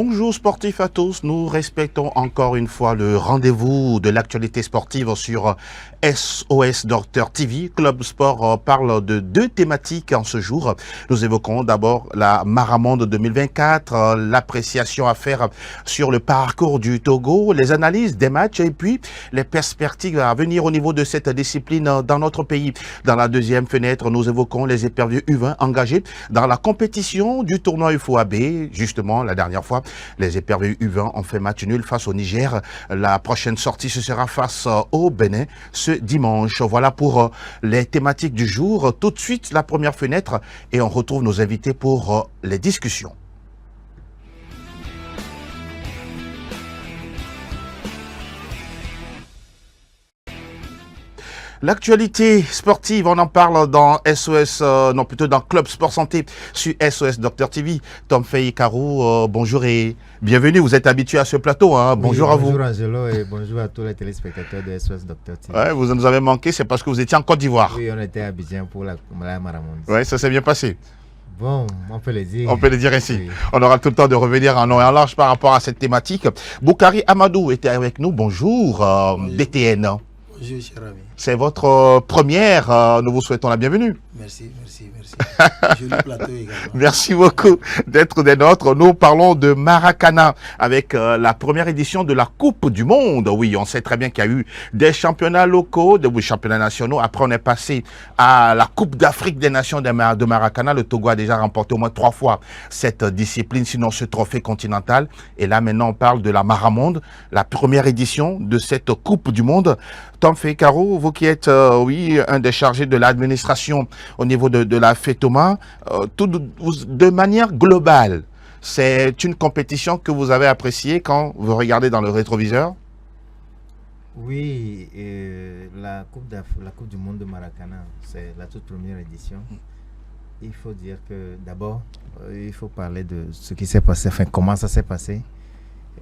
Bonjour sportifs à tous, nous respectons encore une fois le rendez-vous de l'actualité sportive sur SOS Docteur TV. Club Sport parle de deux thématiques en ce jour. Nous évoquons d'abord la Maramonde 2024, l'appréciation à faire sur le parcours du Togo, les analyses des matchs et puis les perspectives à venir au niveau de cette discipline dans notre pays. Dans la deuxième fenêtre, nous évoquons les éperviers U20 engagés dans la compétition du tournoi UFOAB. Justement, la dernière fois, les éperviers U20 ont fait match nul face au Niger. La prochaine sortie, ce sera face au Bénin ce dimanche. Voilà pour les thématiques du jour. Tout de suite, la première fenêtre et on retrouve nos invités pour les discussions. L'actualité sportive, on en parle dans SOS, non plutôt dans Club Sport Santé sur SOS Docteur TV. Tom Fei Karou, bonjour et bienvenue. Vous êtes habitué à ce plateau, hein. Bonjour, oui, à vous. Bonjour Angelo et bonjour à tous les téléspectateurs de SOS Docteur TV. Ouais, vous nous avez manqué, c'est parce que vous étiez en Côte d'Ivoire. Oui, on était à Abidjan pour la Maramonde. Oui, ça s'est bien passé. Bon, on peut le dire. On peut le dire ainsi. Oui. On aura tout le temps de revenir en long et en large par rapport à cette thématique. Boukari Amadou était avec nous. Bonjour, DTN. Bonjour, cher ami. C'est votre première. Nous vous souhaitons la bienvenue. Merci. Joli plateau également. Merci beaucoup d'être des nôtres. Nous parlons de Maracana avec la première édition de la Coupe du Monde. Oui, on sait très bien qu'il y a eu des championnats locaux, des championnats nationaux. Après, on est passé à la Coupe d'Afrique des Nations de Maracana. Le Togo a déjà remporté au moins 3 fois cette discipline, sinon ce trophée continental. Et là, maintenant, on parle de la Maramonde, la première édition de cette Coupe du Monde. Tom Fekaro, vous qui êtes, oui, un des chargés de l'administration au niveau de la FETOMA, de manière globale, c'est une compétition que vous avez appréciée quand vous regardez dans le rétroviseur? Oui, la Coupe du Monde de Maracana, c'est la toute première édition. Il faut dire que d'abord, il faut parler de ce qui s'est passé, enfin comment ça s'est passé.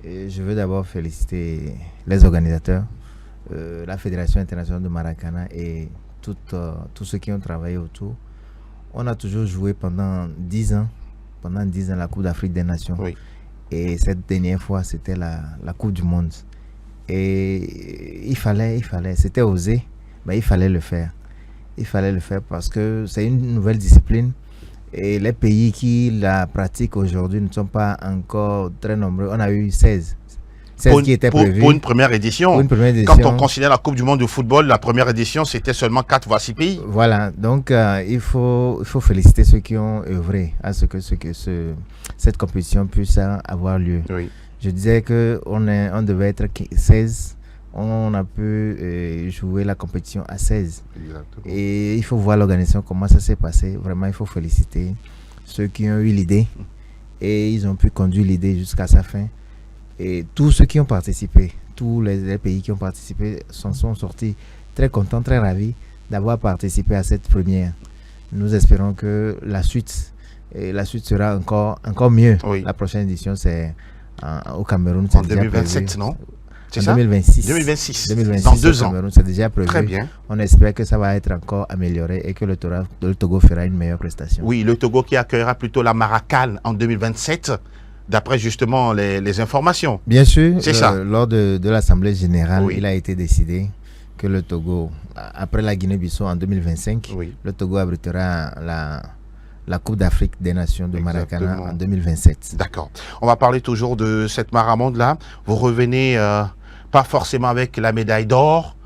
Et je veux d'abord féliciter les organisateurs, la Fédération internationale de Maracana et tous ceux qui ont travaillé autour. On a toujours joué pendant 10 ans la Coupe d'Afrique des Nations. Oui. Et cette dernière fois, c'était la Coupe du Monde. Et il fallait, c'était osé, mais il fallait le faire. Il fallait le faire parce que c'est une nouvelle discipline. Et les pays qui la pratiquent aujourd'hui ne sont pas encore très nombreux. On a eu 16 qui étaient prévus. Pour une première édition. Quand on considère la Coupe du Monde de football, la première édition, c'était seulement 4 voire 6 pays. Voilà, donc il faut féliciter ceux qui ont œuvré à ce que cette compétition puisse avoir lieu. Oui. Je disais qu'on devait être 16, on a pu jouer la compétition à 16. Exactement. Et il faut voir l'organisation, comment ça s'est passé. Vraiment, il faut féliciter ceux qui ont eu l'idée et ils ont pu conduire l'idée jusqu'à sa fin. Et tous ceux qui ont participé, tous les pays qui ont participé sont sortis très contents, très ravis d'avoir participé à cette première. Nous espérons que la suite sera encore mieux. Oui. La prochaine édition, c'est au Cameroun. En 2027, non? C'est ça? 2026. 2026. Dans 2 ans. C'est déjà prévu. Très bien. On espère que ça va être encore amélioré et que le Togo fera une meilleure prestation. Oui, le Togo qui accueillera plutôt la Maracane en 2027. D'après justement les informations. Bien sûr, c'est ça. Lors de l'Assemblée générale, oui. Il a été décidé que le Togo, après la Guinée-Bissau en 2025, oui. Le Togo abritera la Coupe d'Afrique des Nations de Maracana. Exactement. En 2027. D'accord. On va parler toujours de cette Maramonde-là. Vous revenez pas forcément avec la médaille d'or.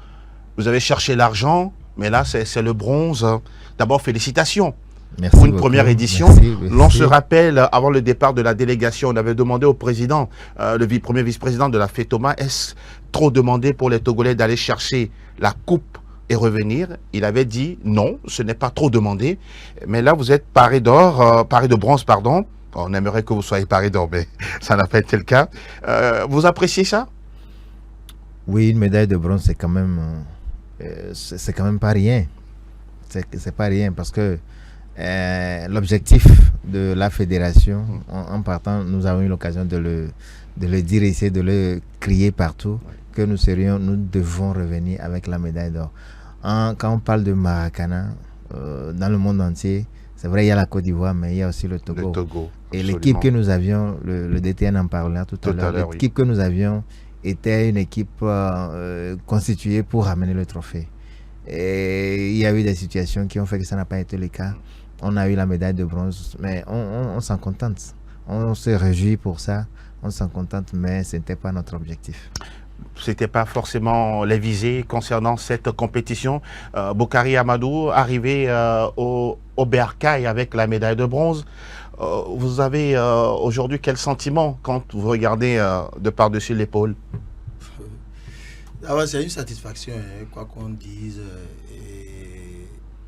Vous avez cherché l'argent, mais là, c'est le bronze. D'abord, félicitations. Merci pour une beaucoup. première édition. Merci. L'on se rappelle, avant le départ de la délégation, on avait demandé au président, le premier vice-président de la FETOMA, est-ce trop demandé pour les Togolais d'aller chercher la coupe et revenir? Il avait dit non, ce n'est pas trop demandé. Mais là, vous êtes paré d'or, paré de bronze, pardon. On aimerait que vous soyez paré d'or, mais ça n'a pas été le cas. Vous appréciez ça? Oui, une médaille de bronze, c'est quand même pas rien. C'est pas rien parce que l'objectif de la fédération, en partant, nous avons eu l'occasion de le dire ici, de le crier partout, que nous devons revenir avec la médaille d'or. Quand on parle de Maracana, dans le monde entier, C'est vrai, il y a la Côte d'Ivoire, mais il y a aussi le Togo. Le Togo, et absolument. l'équipe que nous avions, le DTN en parlait tout à l'heure, l'équipe que nous avions était une équipe constituée pour ramener le trophée. Et il y a eu des situations qui ont fait que ça n'a pas été le cas. On a eu la médaille de bronze, mais on s'en contente. On se réjouit pour ça, on s'en contente, mais ce n'était pas notre objectif. Ce n'était pas forcément les visées concernant cette compétition. Boukari Amadou, arrivé au Bercail avec la médaille de bronze, vous avez aujourd'hui quel sentiment quand vous regardez de par-dessus l'épaule? C'est une satisfaction, hein, quoi qu'on dise.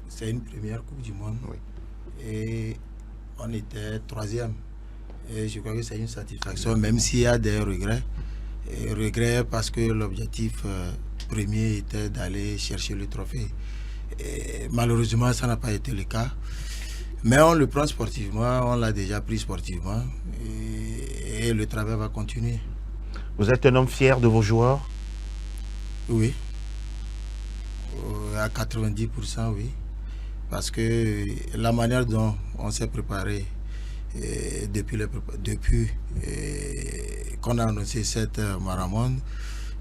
C'est une première Coupe du Monde. Oui. Et on était 3e. Et je crois que c'est une satisfaction, même s'il y a des regrets. Et regrets parce que l'objectif premier était d'aller chercher le trophée. Et malheureusement, ça n'a pas été le cas. Mais on le prend sportivement, on l'a déjà pris sportivement. Et le travail va continuer. Vous êtes un homme fier de vos joueurs? Oui. À 90%, oui. Parce que la manière dont on s'est préparé depuis qu'on a annoncé cette Marathon,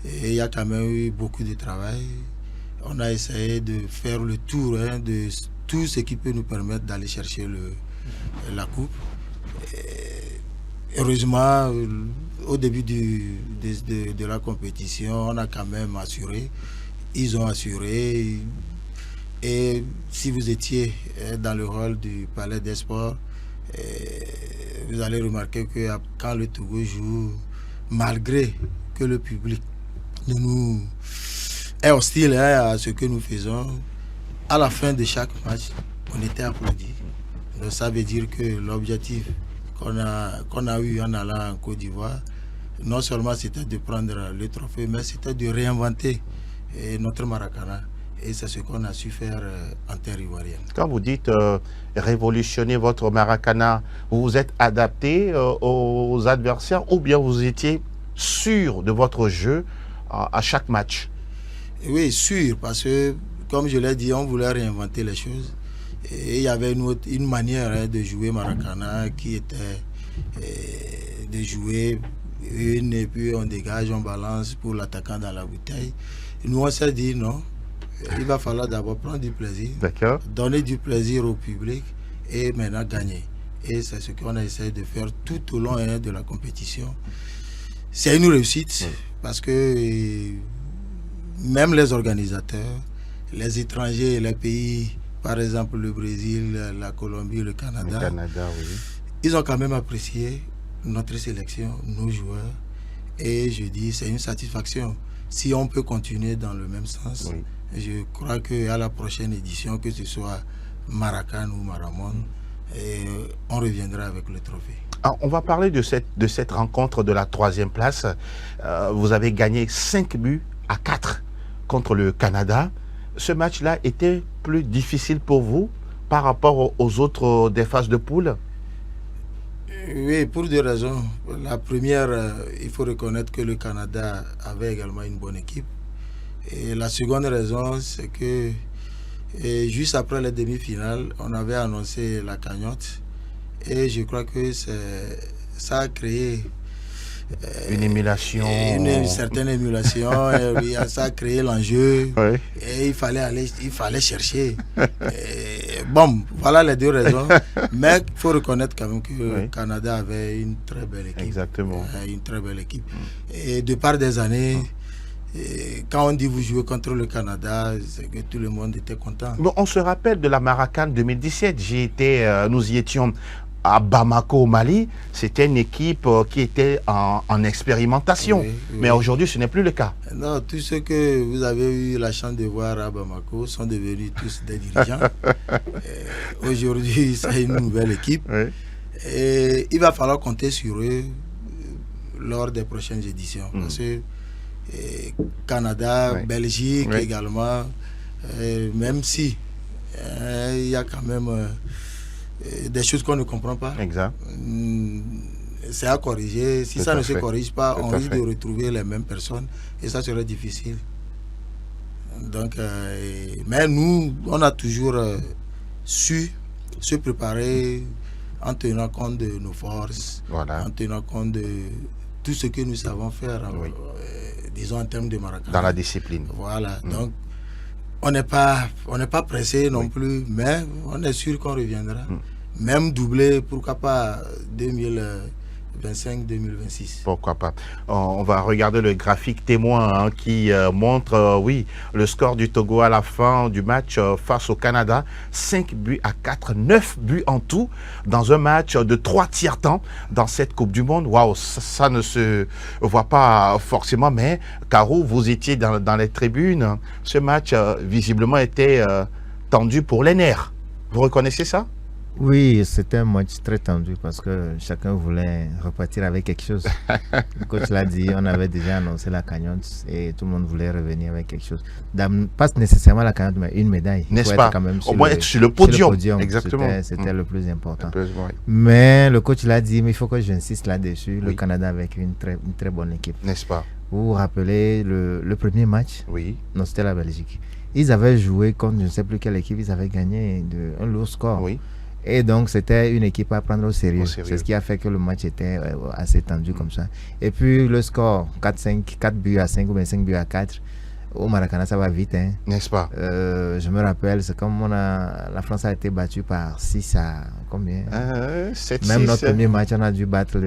il y a quand même eu beaucoup de travail. On a essayé de faire le tour de tout ce qui peut nous permettre d'aller chercher la coupe. Heureusement, au début de la compétition, on a quand même assuré. Ils ont assuré. Et si vous étiez dans le rôle du Palais des Sports, vous allez remarquer que quand le Togo joue, malgré que le public nous est hostile à ce que nous faisons, à la fin de chaque match, on était applaudis. Donc ça veut dire que l'objectif qu'on a eu en allant en Côte d'Ivoire, non seulement c'était de prendre le trophée, mais c'était de réinventer notre Maracana. Et c'est ce qu'on a su faire en terre ivoirienne. Quand vous dites révolutionner votre Maracana, vous vous êtes adapté aux adversaires ou bien vous étiez sûr de votre jeu à chaque match? Oui, sûr, parce que, comme je l'ai dit, on voulait réinventer les choses. Et il y avait une manière de jouer Maracana qui était de jouer une et puis on dégage, on balance pour l'attaquant dans la bouteille. Nous, on s'est dit non. Il va falloir d'abord prendre du plaisir, donner du plaisir au public et maintenant gagner. Et c'est ce qu'on a essayé de faire tout au long de la compétition. C'est une réussite parce que même les organisateurs, les étrangers, les pays, par exemple le Brésil, la Colombie, le Canada, Oui. Ils ont quand même apprécié notre sélection, nos joueurs. Et je dis, c'est une satisfaction. Si on peut continuer dans le même sens, je crois qu'à la prochaine édition, que ce soit Maracan ou Maramon, on reviendra avec le trophée. Alors, on va parler de cette rencontre de la 3e place. Vous avez gagné 5-4 contre le Canada. Ce match-là était plus difficile pour vous par rapport aux autres des phases de poule? Oui, pour deux raisons. La première, il faut reconnaître que le Canada avait également une bonne équipe. Et la seconde raison, c'est que juste après les demi-finales, on avait annoncé la cagnotte. Et je crois que ça a créé une émulation. Une certaine émulation. Ça a créé l'enjeu. Et il fallait chercher. Bon, voilà les deux raisons. Mais il faut reconnaître quand même que le Canada avait une très belle équipe. Exactement. Une très belle équipe. Et de par des années, quand on dit vous jouez contre le Canada, c'est que tout le monde était content. Bon, on se rappelle de la Maracan 2017. Nous y étions à Bamako, au Mali. C'était une équipe qui était en expérimentation. Mais aujourd'hui, ce n'est plus le cas. Non, tous ceux que vous avez eu la chance de voir à Bamako sont devenus tous des dirigeants. Aujourd'hui, c'est une nouvelle équipe. Et il va falloir compter sur eux lors des prochaines éditions. Parce que Canada, Belgique également, même si il y a quand même des choses qu'on ne comprend pas. Exact. C'est à corriger. Si ça ne se corrige pas, on risque de retrouver les mêmes personnes et ça serait difficile. Donc, mais nous, on a toujours su se préparer en tenant compte de nos forces, Voilà. en tenant compte de tout ce que nous savons faire, disons en termes de Maracana. Dans la discipline. Voilà, donc on n'est pas pressé non plus, mais on est sûr qu'on reviendra. Même doublé, pourquoi pas 2025-2026. Pourquoi pas. On va regarder le graphique témoin qui montre, oui, le score du Togo à la fin du match face au Canada. 5-4, 9 buts en tout dans un match de 3 tiers-temps dans cette Coupe du Monde. Waouh, ça ne se voit pas forcément, mais Caro, vous étiez dans les tribunes. Ce match, visiblement, était tendu pour les nerfs. Vous reconnaissez ça? Oui, c'était un match très tendu parce que chacun voulait repartir avec quelque chose. Le coach l'a dit, on avait déjà annoncé la cagnotte et tout le monde voulait revenir avec quelque chose. Pas nécessairement la cagnotte, mais une médaille. N'est-ce pas? Au moins être sur le podium. Exactement. C'était le plus important. Oui. Mais le coach l'a dit, mais il faut que j'insiste là-dessus. Le Canada avec une très bonne équipe. N'est-ce pas? Vous vous rappelez le premier match? Oui. Non, c'était la Belgique. Ils avaient joué contre je ne sais plus quelle équipe, ils avaient gagné un lourd score. Oui. Et donc, c'était une équipe à prendre au sérieux. C'est ce qui a fait que le match était assez tendu comme ça. Et puis, le score, 4 buts à 5 ou bien 5 buts à 4, au Maracana, ça va vite. Hein. N'est-ce pas? Je me rappelle, c'est comme la France a été battue par 6 à combien? 7, Même 6, notre premier match, on a dû battre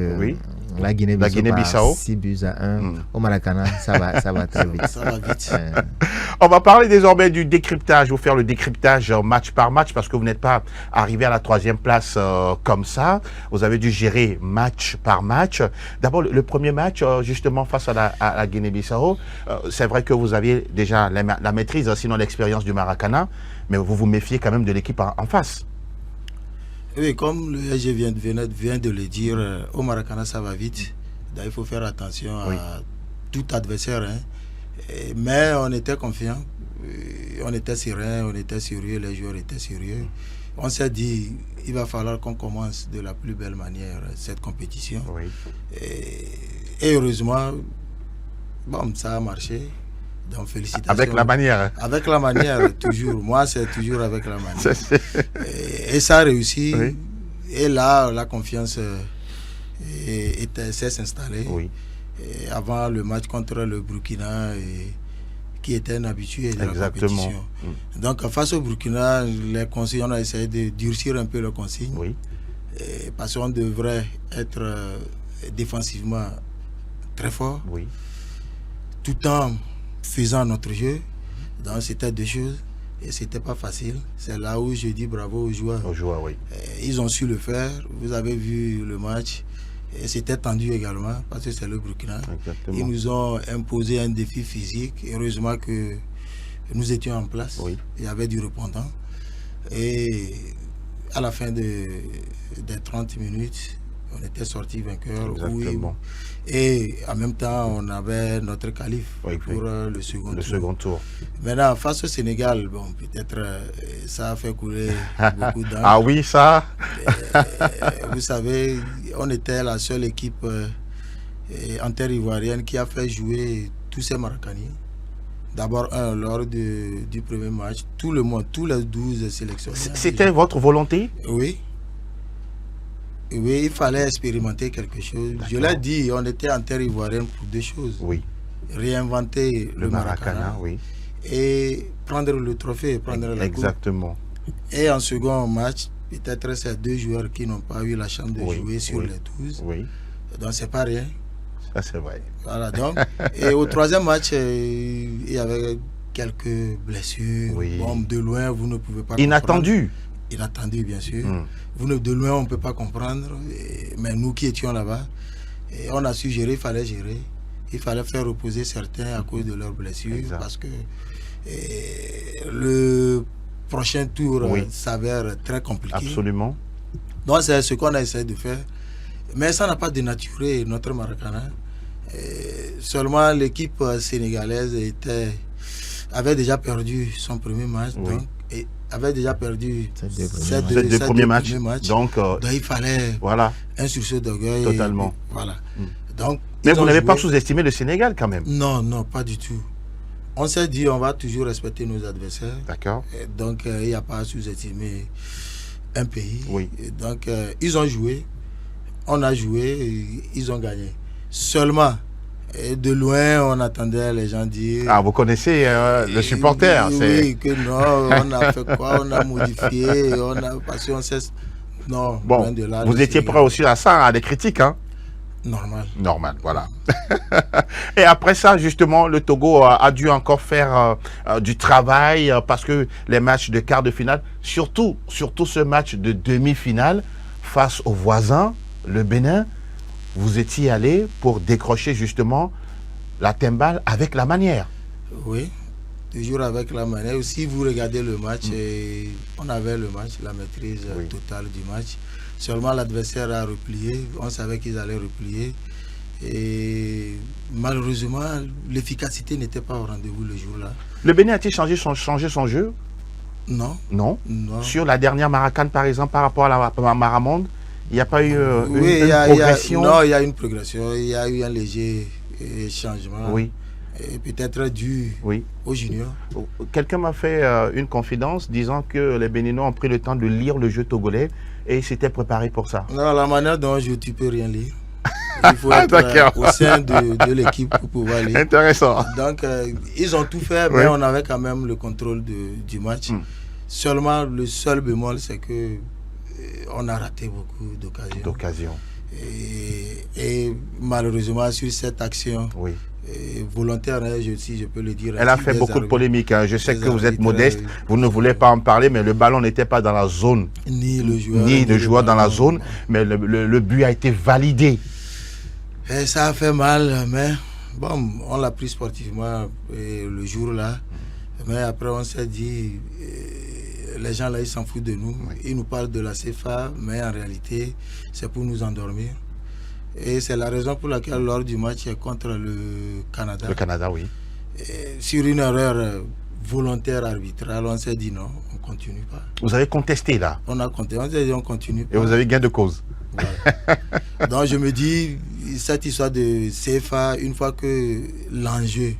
la Guinée-Bissau par 6 buts à 1. Au Maracana, ça va très vite. Ça va vite. On va parler désormais du décryptage, vous faire le décryptage match par match parce que vous n'êtes pas arrivé à la 3e place comme ça. Vous avez dû gérer match par match. D'abord, le premier match, justement, face à la Guinée-Bissau, c'est vrai que vous aviez déjà la maîtrise, sinon l'expérience du Maracana, mais vous vous méfiez quand même de l'équipe en face. Oui, comme le SG vient de le dire, au Maracana, ça va vite. Donc, il faut faire attention à tout adversaire. Hein. Mais on était confiants, on était serein, on était sérieux, les joueurs étaient sérieux. On s'est dit, il va falloir qu'on commence de la plus belle manière cette compétition. Oui. Et heureusement, bon, ça a marché. Donc félicitations. Avec la manière. Avec la manière, toujours. Moi, c'est toujours avec la manière. Et ça a réussi. Oui. Et là, la confiance s'est installée. Oui. Et avant le match contre le Burkina, qui était un habitué de la compétition. Donc, face au Burkina, les consignes, on a essayé de durcir un peu les consignes. Oui. Parce qu'on devrait être défensivement très fort. Oui. Tout en faisant notre jeu. Donc, c'était deux choses. Et c'était pas facile. C'est là où je dis bravo aux joueurs. Aux joueurs, oui. Ils ont su le faire. Vous avez vu le match. Et c'était tendu également parce que c'est le Burkina. Exactement. Ils nous ont imposé un défi physique. Heureusement que nous étions en place. Oui. Il y avait du répondant. Et à la fin des 30 minutes, on était sorti vainqueur. Exactement. Et en même temps, on avait notre qualif pour le second tour. Maintenant, face au Sénégal, bon, peut-être ça a fait couler beaucoup d'encre. Ah oui, ça. Vous savez, on était la seule équipe en terre ivoirienne qui a fait jouer tous ces Maracaniers. D'abord, lors du premier match, tout le monde, tous les 12 sélectionnés. C'était votre volonté? Oui. Oui, il fallait expérimenter quelque chose. Je l'ai dit, on était en terre ivoirienne pour deux choses. Oui. Réinventer le Maracana, oui. Et prendre le trophée, prendre la coupe. Exactement. Et en second match, peut-être c'est deux joueurs qui n'ont pas eu la chance de jouer sur les 12. Oui. Donc c'est pas rien. Ça c'est vrai. Voilà, donc. Et au troisième match, il y avait quelques blessures. Oui. Bon, de loin, vous ne pouvez pas Inattendu. Inattendu, bien sûr. De loin, on ne peut pas comprendre. Mais nous qui étions là-bas, on a su gérer, il fallait gérer. Il fallait faire reposer certains à cause de leurs blessures. Exact. Parce que le prochain tour s'avère très compliqué. Absolument. Donc c'est ce qu'on a essayé de faire. Mais ça n'a pas dénaturé notre Maracana. Seulement l'équipe sénégalaise avait déjà perdu son premier match. Oui. Donc, et avait déjà perdu ces deux premiers matchs. Donc il fallait un sursaut d'orgueil. Totalement. Voilà. Donc, mais vous n'avez pas sous-estimé le Sénégal quand même? Non, non, pas du tout. On s'est dit on va toujours respecter nos adversaires. D'accord. Donc il n'y a pas à sous-estimer un pays. Oui. Et donc, ils ont joué, on a joué, ils ont gagné. Seulement, de loin, on attendait les gens dire... Ah, vous connaissez le supporter. Oui, que non, on a fait quoi, on a modifié, parce qu'on sait... Non, bon, loin de là, vous étiez prêt aussi à ça, à des critiques, hein? Normal. Normal, voilà. Et après ça, justement, le Togo a dû encore faire du travail parce que les matchs de quart de finale, surtout ce match de demi-finale face aux voisins, le Bénin, vous étiez allé pour décrocher justement la timbale avec la manière. Oui, toujours avec la manière. Si vous regardez le match, on avait le match, la maîtrise totale du match. Seulement l'adversaire a replié, on savait qu'ils allaient replier. Et malheureusement, l'efficacité n'était pas au rendez-vous le jour-là. Le Bénin a-t-il changé son jeu? Non. Non. Sur la dernière Maracane, par exemple, par rapport à la Maramonde, il n'y a pas eu une progression? Non, il y a une progression. Il y a eu un léger changement. Oui. Peut-être dû aux juniors. Quelqu'un m'a fait une confidence disant que les Béninois ont pris le temps de lire le jeu togolais et s'étaient préparés pour ça. Non, la manière dont tu peux rien lire. Il faut être au sein de l'équipe pour pouvoir lire. Intéressant. Donc, ils ont tout fait, mais on avait quand même le contrôle du match. Seulement, le seul bémol, c'est que on a raté beaucoup d'occasions. Et malheureusement, sur cette action volontaire, si je peux le dire. Elle a fait beaucoup de polémiques. Hein. Je sais que vous êtes modeste, vous ne voulez pas en parler, mais le ballon n'était pas dans la zone. Ni le joueur dans la zone, mais le but a été validé. Et ça a fait mal, mais bon, on l'a pris sportivement le jour-là. Mais après, on s'est dit, les gens là, ils s'en foutent de nous. Ils nous parlent de la CFA, mais en réalité, c'est pour nous endormir. Et c'est la raison pour laquelle, lors du match contre le Canada, sur une erreur volontaire arbitrale, on s'est dit non, on ne continue pas. Vous avez contesté là? On a contesté, on s'est dit on continue pas. Et vous avez gain de cause? Ouais. Donc je me dis, cette histoire de CFA, une fois que l'enjeu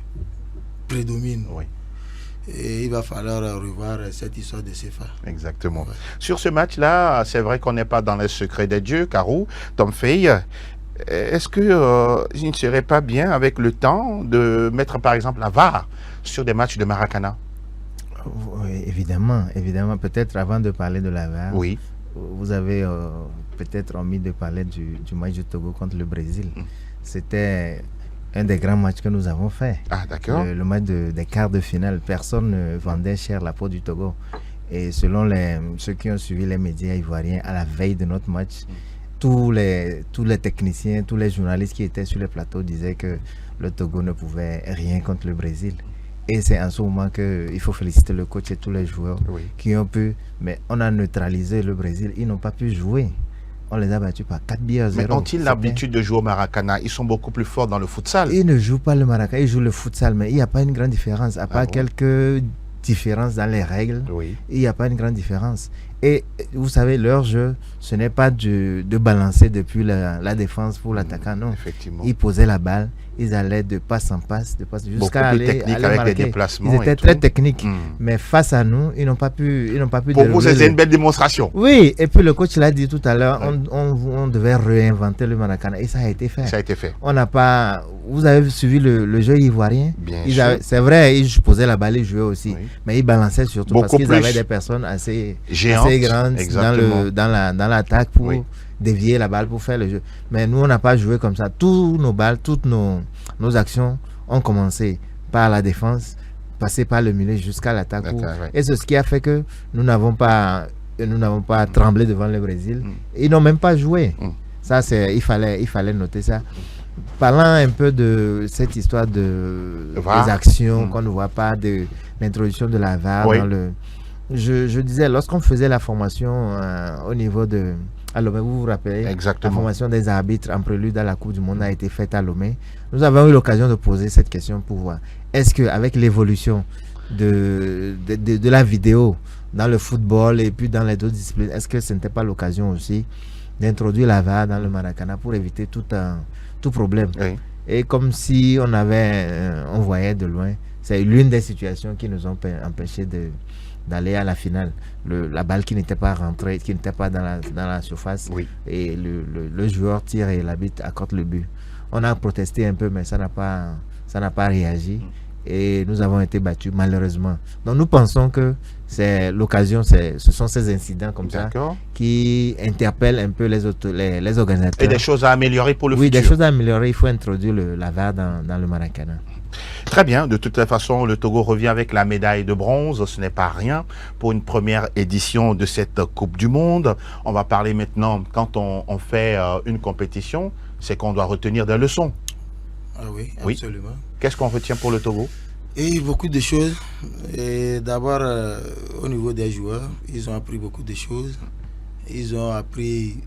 prédomine, et il va falloir revoir cette histoire de CFA. Exactement. Ouais. Sur ce match-là, c'est vrai qu'on n'est pas dans les secrets des dieux, Karou, Tom Fay. Est-ce qu'il ne serait pas bien, avec le temps, de mettre par exemple la VAR sur des matchs de Maracana? Oui, évidemment. Peut-être avant de parler de la VAR, vous avez peut-être envie de parler du match du Togo contre le Brésil. C'était un des grands matchs que nous avons fait. Ah, d'accord. Le match des quarts de finale. Personne ne vendait cher la peau du Togo. Et selon ceux qui ont suivi les médias ivoiriens, à la veille de notre match, tous les techniciens, tous les journalistes qui étaient sur le plateau disaient que le Togo ne pouvait rien contre le Brésil. Et c'est en ce moment qu'il faut féliciter le coach et tous les joueurs qui ont pu. Mais on a neutralisé le Brésil. Ils n'ont pas pu jouer. On les a battus par 4-0. Mais ont-ils l'habitude de jouer au Maracana? Ils sont beaucoup plus forts dans le futsal. Ils ne jouent pas le Maracana, ils jouent le futsal. Mais il n'y a pas une grande différence. À part quelques différences dans les règles, il n'y a pas une grande différence. Et vous savez, leur jeu, ce n'est pas de balancer depuis la défense pour l'attaquant, non. Effectivement. Ils posaient la balle, ils allaient de passe en passe, jusqu'à aller avec marquer. Des déplacements. Ils étaient très techniques, mais face à nous, ils n'ont pas pu. Pour vous, c'est une belle démonstration. Oui, et puis le coach l'a dit tout à l'heure, on devait réinventer le Maracana, et ça a été fait. Ça a été fait. On n'a pas. Vous avez suivi le jeu ivoirien. Bien sûr. C'est vrai, ils posaient la balle, ils jouaient aussi, mais ils balançaient surtout parce qu'ils avaient des personnes assez grandes dans l'attaque pour dévier la balle pour faire le jeu. Mais nous, on n'a pas joué comme ça. Toutes nos balles, toutes nos actions ont commencé par la défense, passé par le milieu jusqu'à l'attaque. Et c'est ce qui a fait que nous n'avons pas tremblé devant le Brésil. Ils n'ont même pas joué. Ça, il fallait noter ça. Parlant un peu de cette histoire des actions qu'on ne voit pas, de l'introduction de la VAR dans le... Je disais, lorsqu'on faisait la formation au niveau de... à Lomé, vous vous rappelez? Exactement. La formation des arbitres en prélude à la Coupe du Monde a été faite à Lomé. Nous avons eu l'occasion de poser cette question pour voir. Est-ce qu'avec l'évolution de la vidéo dans le football et puis dans les autres disciplines, est-ce que ce n'était pas l'occasion aussi d'introduire la VAR dans le Maracana pour éviter tout problème? Et comme si on voyait de loin, c'est l'une des situations qui nous ont empêché d'aller à la finale. La balle qui n'était pas rentrée, qui n'était pas dans la surface, et le joueur tire et l'arbitre accorde le but. On a protesté un peu, mais ça n'a pas réagi. Et nous avons été battus, malheureusement. Donc nous pensons que c'est l'occasion, ce sont ces incidents comme ça qui interpellent un peu les organisateurs. Et des choses à améliorer pour le futur. Oui, des choses à améliorer. Il faut introduire la VAR dans le Maracana. Très bien. De toute façon, le Togo revient avec la médaille de bronze. Ce n'est pas rien pour une première édition de cette Coupe du Monde. On va parler maintenant, quand on fait une compétition, c'est qu'on doit retenir des leçons. Ah oui, absolument. Qu'est-ce qu'on retient pour le Togo? Et beaucoup de choses. D'abord, au niveau des joueurs, ils ont appris beaucoup de choses. Ils ont appris,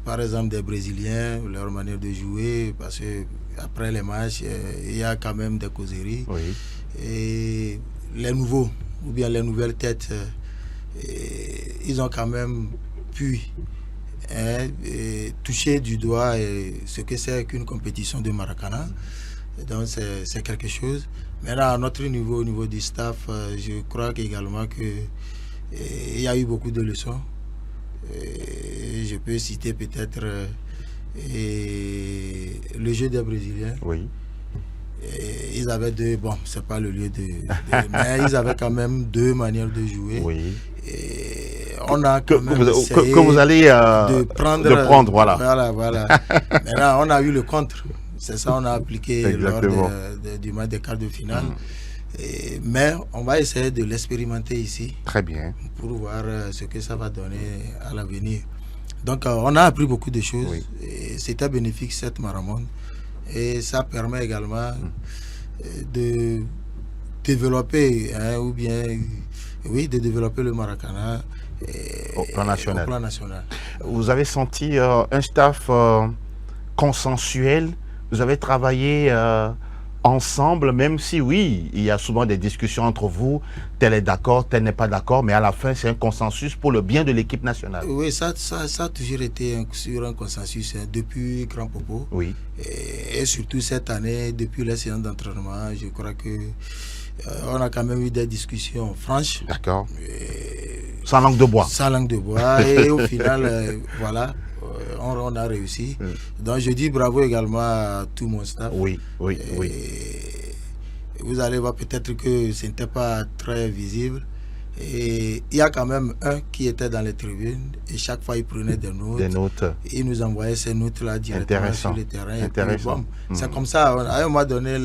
par exemple, des Brésiliens, leur manière de jouer, parce que après les matchs, il y a quand même des causeries. Et les nouveaux, ou bien les nouvelles têtes, ils ont quand même pu toucher du doigt ce que c'est qu'une compétition de Maracana. Donc c'est quelque chose. Maintenant, à notre niveau, au niveau du staff, je crois également qu'il y a eu beaucoup de leçons. Je peux citer peut-être le jeu des Brésiliens. Ils avaient deux, bon, c'est pas le lieu mais ils avaient quand même deux manières de jouer. Et on a quand même essayé que vous allez de prendre, voilà. Maintenant, on a eu le contre. C'est ça, on a appliqué lors du match des quarts de finale. Mais on va essayer de l'expérimenter ici. Très bien. Pour voir ce que ça va donner à l'avenir. Donc, on a appris beaucoup de choses. C'était bénéfique, cette marathon. Et ça permet également de développer, de développer le Maracana au plan national. Vous avez senti un staff consensuel. Vous avez travaillé ensemble, même si oui, il y a souvent des discussions entre vous, tel est d'accord, tel n'est pas d'accord, mais à la fin, c'est un consensus pour le bien de l'équipe nationale. Oui, ça a toujours été sur un consensus depuis Grand Popo. Et surtout cette année, depuis les séances d'entraînement, je crois que on a quand même eu des discussions franches. D'accord. Sans langue de bois. Sans langue de bois. Et au final, voilà. On a réussi. Donc je dis bravo également à tout mon staff. Vous allez voir peut-être que ce n'était pas très visible. Et il y a quand même un qui était dans les tribunes et chaque fois il prenait des notes. Il nous envoyait ces notes-là directement sur le terrain. C'est comme ça, à un moment donné,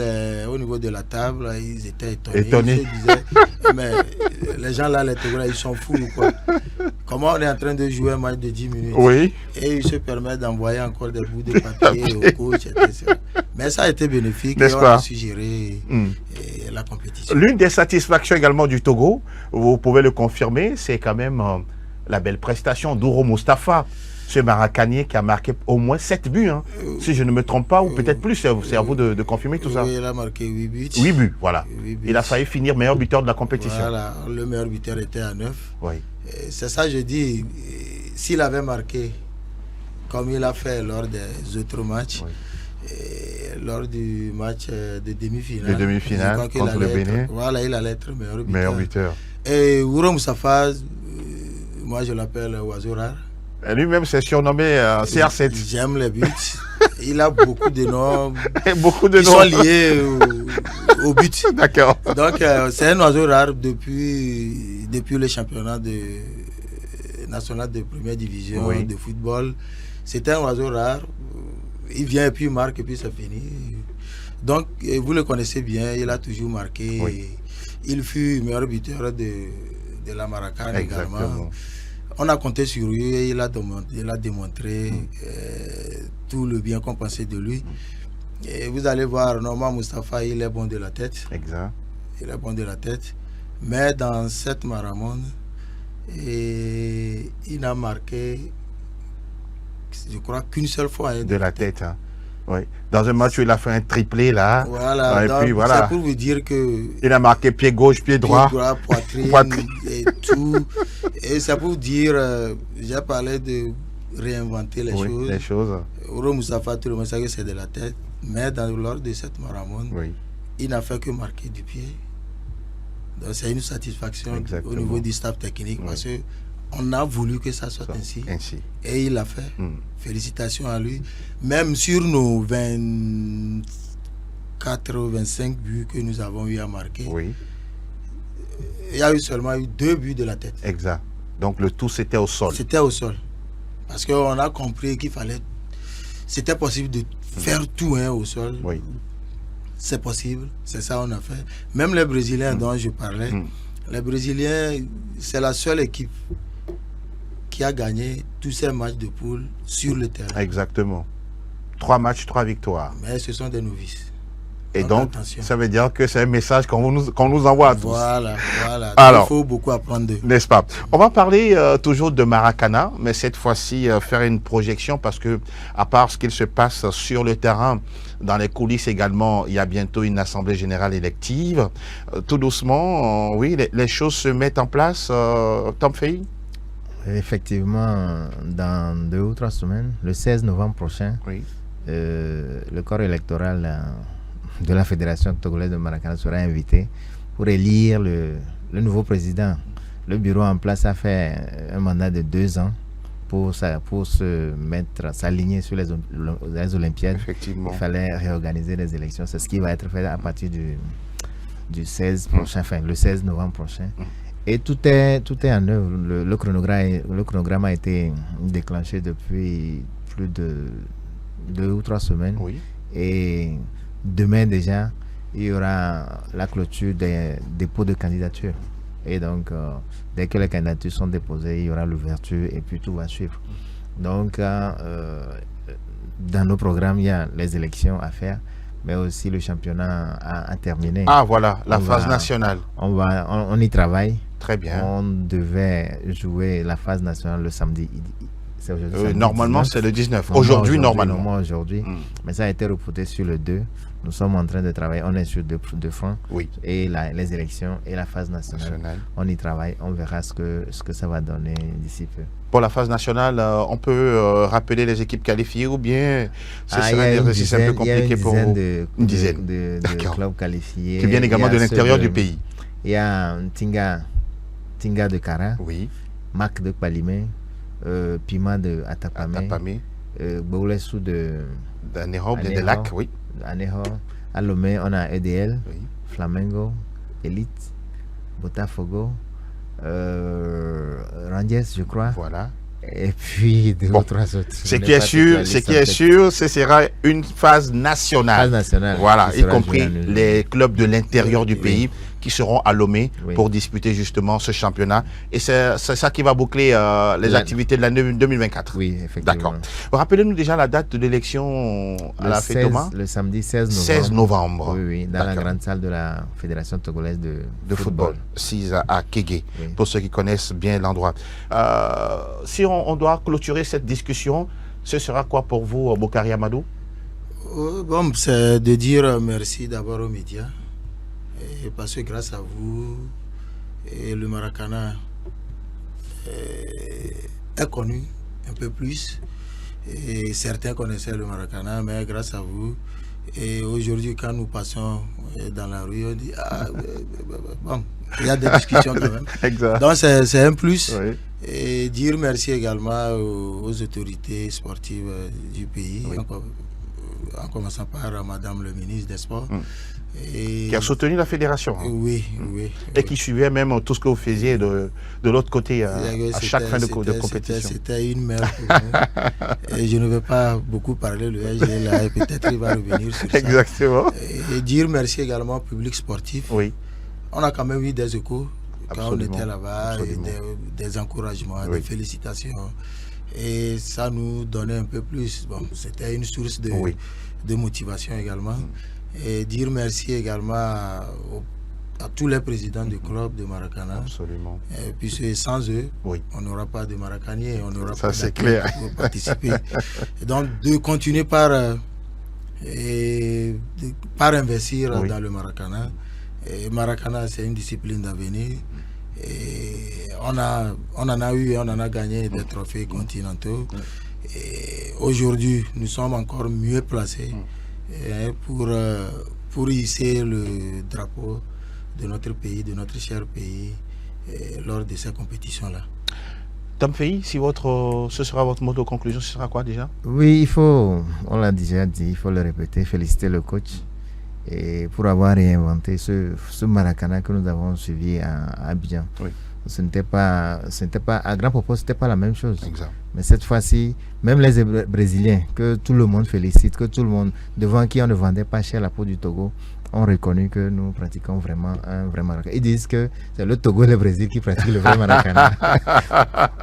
au niveau de la table, ils étaient étonnés. Ils se disaient, mais les gens là, les Togolais, ils sont fous ou quoi? Comment on est en train de jouer un match de 10 minutes et ils se permettent d'envoyer encore des bouts de papier au coach, etc. Mais ça a été bénéfique et on a su gérer la compétition. L'une des satisfactions également du Togo, vous pouvez le confirmer, c'est quand même la belle prestation d'Ouro Moustapha, ce Maracanier qui a marqué au moins 7 buts, si je ne me trompe pas, ou peut-être plus, c'est à vous de confirmer tout ça. Oui, il a marqué 8 buts. 8 buts, voilà. 8 buts. Il a failli finir meilleur buteur de la compétition. Voilà, le meilleur buteur était à 9. C'est ça, je dis, s'il avait marqué comme il a fait lors des autres matchs, lors du match de demi-finale, contre le Bénin, voilà, il allait être meilleur buteur. Et Ouro Moustapha, moi je l'appelle Oiseau Rare. Lui-même s'est surnommé CR7. J'aime les buts. Il a beaucoup de noms. Qui sont liés au but. D'accord. Donc c'est un oiseau rare depuis le championnat national de première division de football. C'est un oiseau rare. Il vient et puis il marque et puis c'est fini. Donc vous le connaissez bien, il a toujours marqué. Il fut meilleur buteur de la Maracana également. On a compté sur lui et il a démontré tout le bien qu'on pensait de lui. Et vous allez voir, Norman Moustapha, il est bon de la tête. Exact. Il est bon de la tête. Mais dans cette marathon, il n'a marqué, je crois, qu'une seule fois. De la tête, Dans un match où il a fait un triplé là. Voilà, donc c'est pour vous dire que il a marqué pied gauche, pied droit, poitrine et tout. Et c'est pour dire, j'ai parlé de réinventer les choses. Ouro Moustapha, tout le monde sait que c'est de la tête. Mais lors de cette marathon, il n'a fait que marquer du pied. Donc c'est une satisfaction Exactement. au niveau du staff technique parce que on a voulu que ça soit ainsi. Et il l'a fait. Félicitations à lui. Même sur nos 24 ou 25 buts que nous avons eu à marquer, il y a eu seulement 2 buts de la tête. Exact. Donc le tout c'était au sol. C'était au sol. Parce qu'on a compris qu'il fallait... C'était possible de faire tout au sol. Oui. C'est possible. C'est ça qu'on a fait. Même les Brésiliens dont je parlais, les Brésiliens, c'est la seule équipe qui a gagné tous ces matchs de poule sur le terrain. Exactement. 3 matchs, 3 victoires. Mais ce sont des novices. Et donc, ça veut dire que c'est un message qu'on nous envoie à tous. Voilà. Alors, il faut beaucoup apprendre d'eux. N'est-ce pas? On va parler toujours de Maracana, mais cette fois-ci faire une projection parce que, à part ce qu'il se passe sur le terrain, dans les coulisses également, il y a bientôt une assemblée générale élective. Tout doucement, oui, les choses se mettent en place. Tom Fay? Effectivement, dans 2 ou 3 semaines, le 16 novembre prochain, le corps électoral de la Fédération togolaise de Maracana sera invité pour élire le nouveau président. Le bureau en place a fait un mandat de 2 ans pour s'aligner sur les Olympiades. Effectivement. Il fallait réorganiser les élections. C'est ce qui va être fait à partir du 16 prochain, enfin le 16 novembre prochain. Et tout est en œuvre. Le chronogramme a été déclenché depuis plus de 2 ou 3 semaines. Et demain déjà, il y aura la clôture des dépôts de candidature. Et donc, dès que les candidatures sont déposées, il y aura l'ouverture et puis tout va suivre. Donc, dans nos programmes, il y a les élections à faire, mais aussi le championnat à terminer. Ah voilà, la phase nationale. On y travaille. Très bien. On devait jouer la phase nationale le samedi. Normalement, c'est le 19. Aujourd'hui, normalement. Aujourd'hui. Mais ça a été reporté sur le 2. Nous sommes en train de travailler. On est sur 2 fronts. Et les élections et la phase nationale. On y travaille. On verra ce que ça va donner d'ici peu. Pour la phase nationale, on peut rappeler les équipes qualifiées ou bien ce serait un exercice un peu compliqué pour vous? Une dizaine de clubs qualifiés. Qui viennent également de l'intérieur du pays. Il y a Tinga de Kara. Mac de Palimé. Pima de Atapame. Boulessou d'Anéro, de Lac, Anéro. À Lomé, on a EDL, Flamengo, Elite, Botafogo, Rangers, je crois. Voilà. Et puis 2 ou 3 autres. Ce qui est sûr, ce sera une phase nationale. Voilà, y compris les clubs de l'intérieur du pays qui seront à Lomé pour disputer justement ce championnat. Et c'est ça qui va boucler les activités de l'année 2024. Oui, effectivement. D'accord. Rappelez-nous déjà la date de l'élection à la fête Thomas. Le samedi 16 novembre. 16 novembre. Oui, dans la grande salle de la Fédération togolaise de football. 6 à Kégué, pour ceux qui connaissent bien l'endroit. Si on doit clôturer cette discussion, ce sera quoi pour vous, Bokari Amadou? Bon, c'est de dire merci d'abord aux médias. Parce que grâce à vous, le Maracana est connu un peu plus. Et certains connaissaient le Maracana, mais grâce à vous, et aujourd'hui quand nous passons dans la rue, on dit bon, il y a des discussions quand même. Exact. Donc c'est un plus. Et dire merci également aux autorités sportives du pays, en commençant par Madame le ministre des Sports. Qui a soutenu la fédération. Oui. Et qui suivait même tout ce que vous faisiez de l'autre côté à chaque fin de compétition. C'était une mère pour nous. Et je ne vais pas beaucoup parler, le SG là, peut-être il va revenir sur ça. Exactement. Et dire merci également au public sportif. On a quand même eu des échos quand on était là-bas, des encouragements, des félicitations. Et ça nous donnait un peu plus. Bon, c'était une source de motivation également. Et dire merci également à tous les présidents du club de Maracana. Absolument. Puisque sans eux, on n'aura pas de Maracaniers, on n'aura pas de pour participer. Et donc de continuer par investir dans le Maracana. Et Maracana, c'est une discipline d'avenir. Et on en a gagné des trophées continentaux. Et aujourd'hui, nous sommes encore mieux placés pour hisser le drapeau de notre pays, de notre cher pays, lors de ces compétitions-là. Tom Fei, si ce sera votre mot de conclusion, ce sera quoi déjà? Oui, on l'a déjà dit, il faut le répéter, féliciter le coach et pour avoir réinventé ce Maracana que nous avons suivi à Abidjan. Oui. Ce n'était pas, à grand propos, ce n'était pas la même chose. Exact. Mais cette fois-ci, même les Brésiliens, que tout le monde félicite, que tout le monde, devant qui on ne vendait pas cher la peau du Togo, ont reconnu que nous pratiquons vraiment un vrai Maracana. Ils disent que c'est le Togo et le Brésil qui pratiquent le vrai Maracana.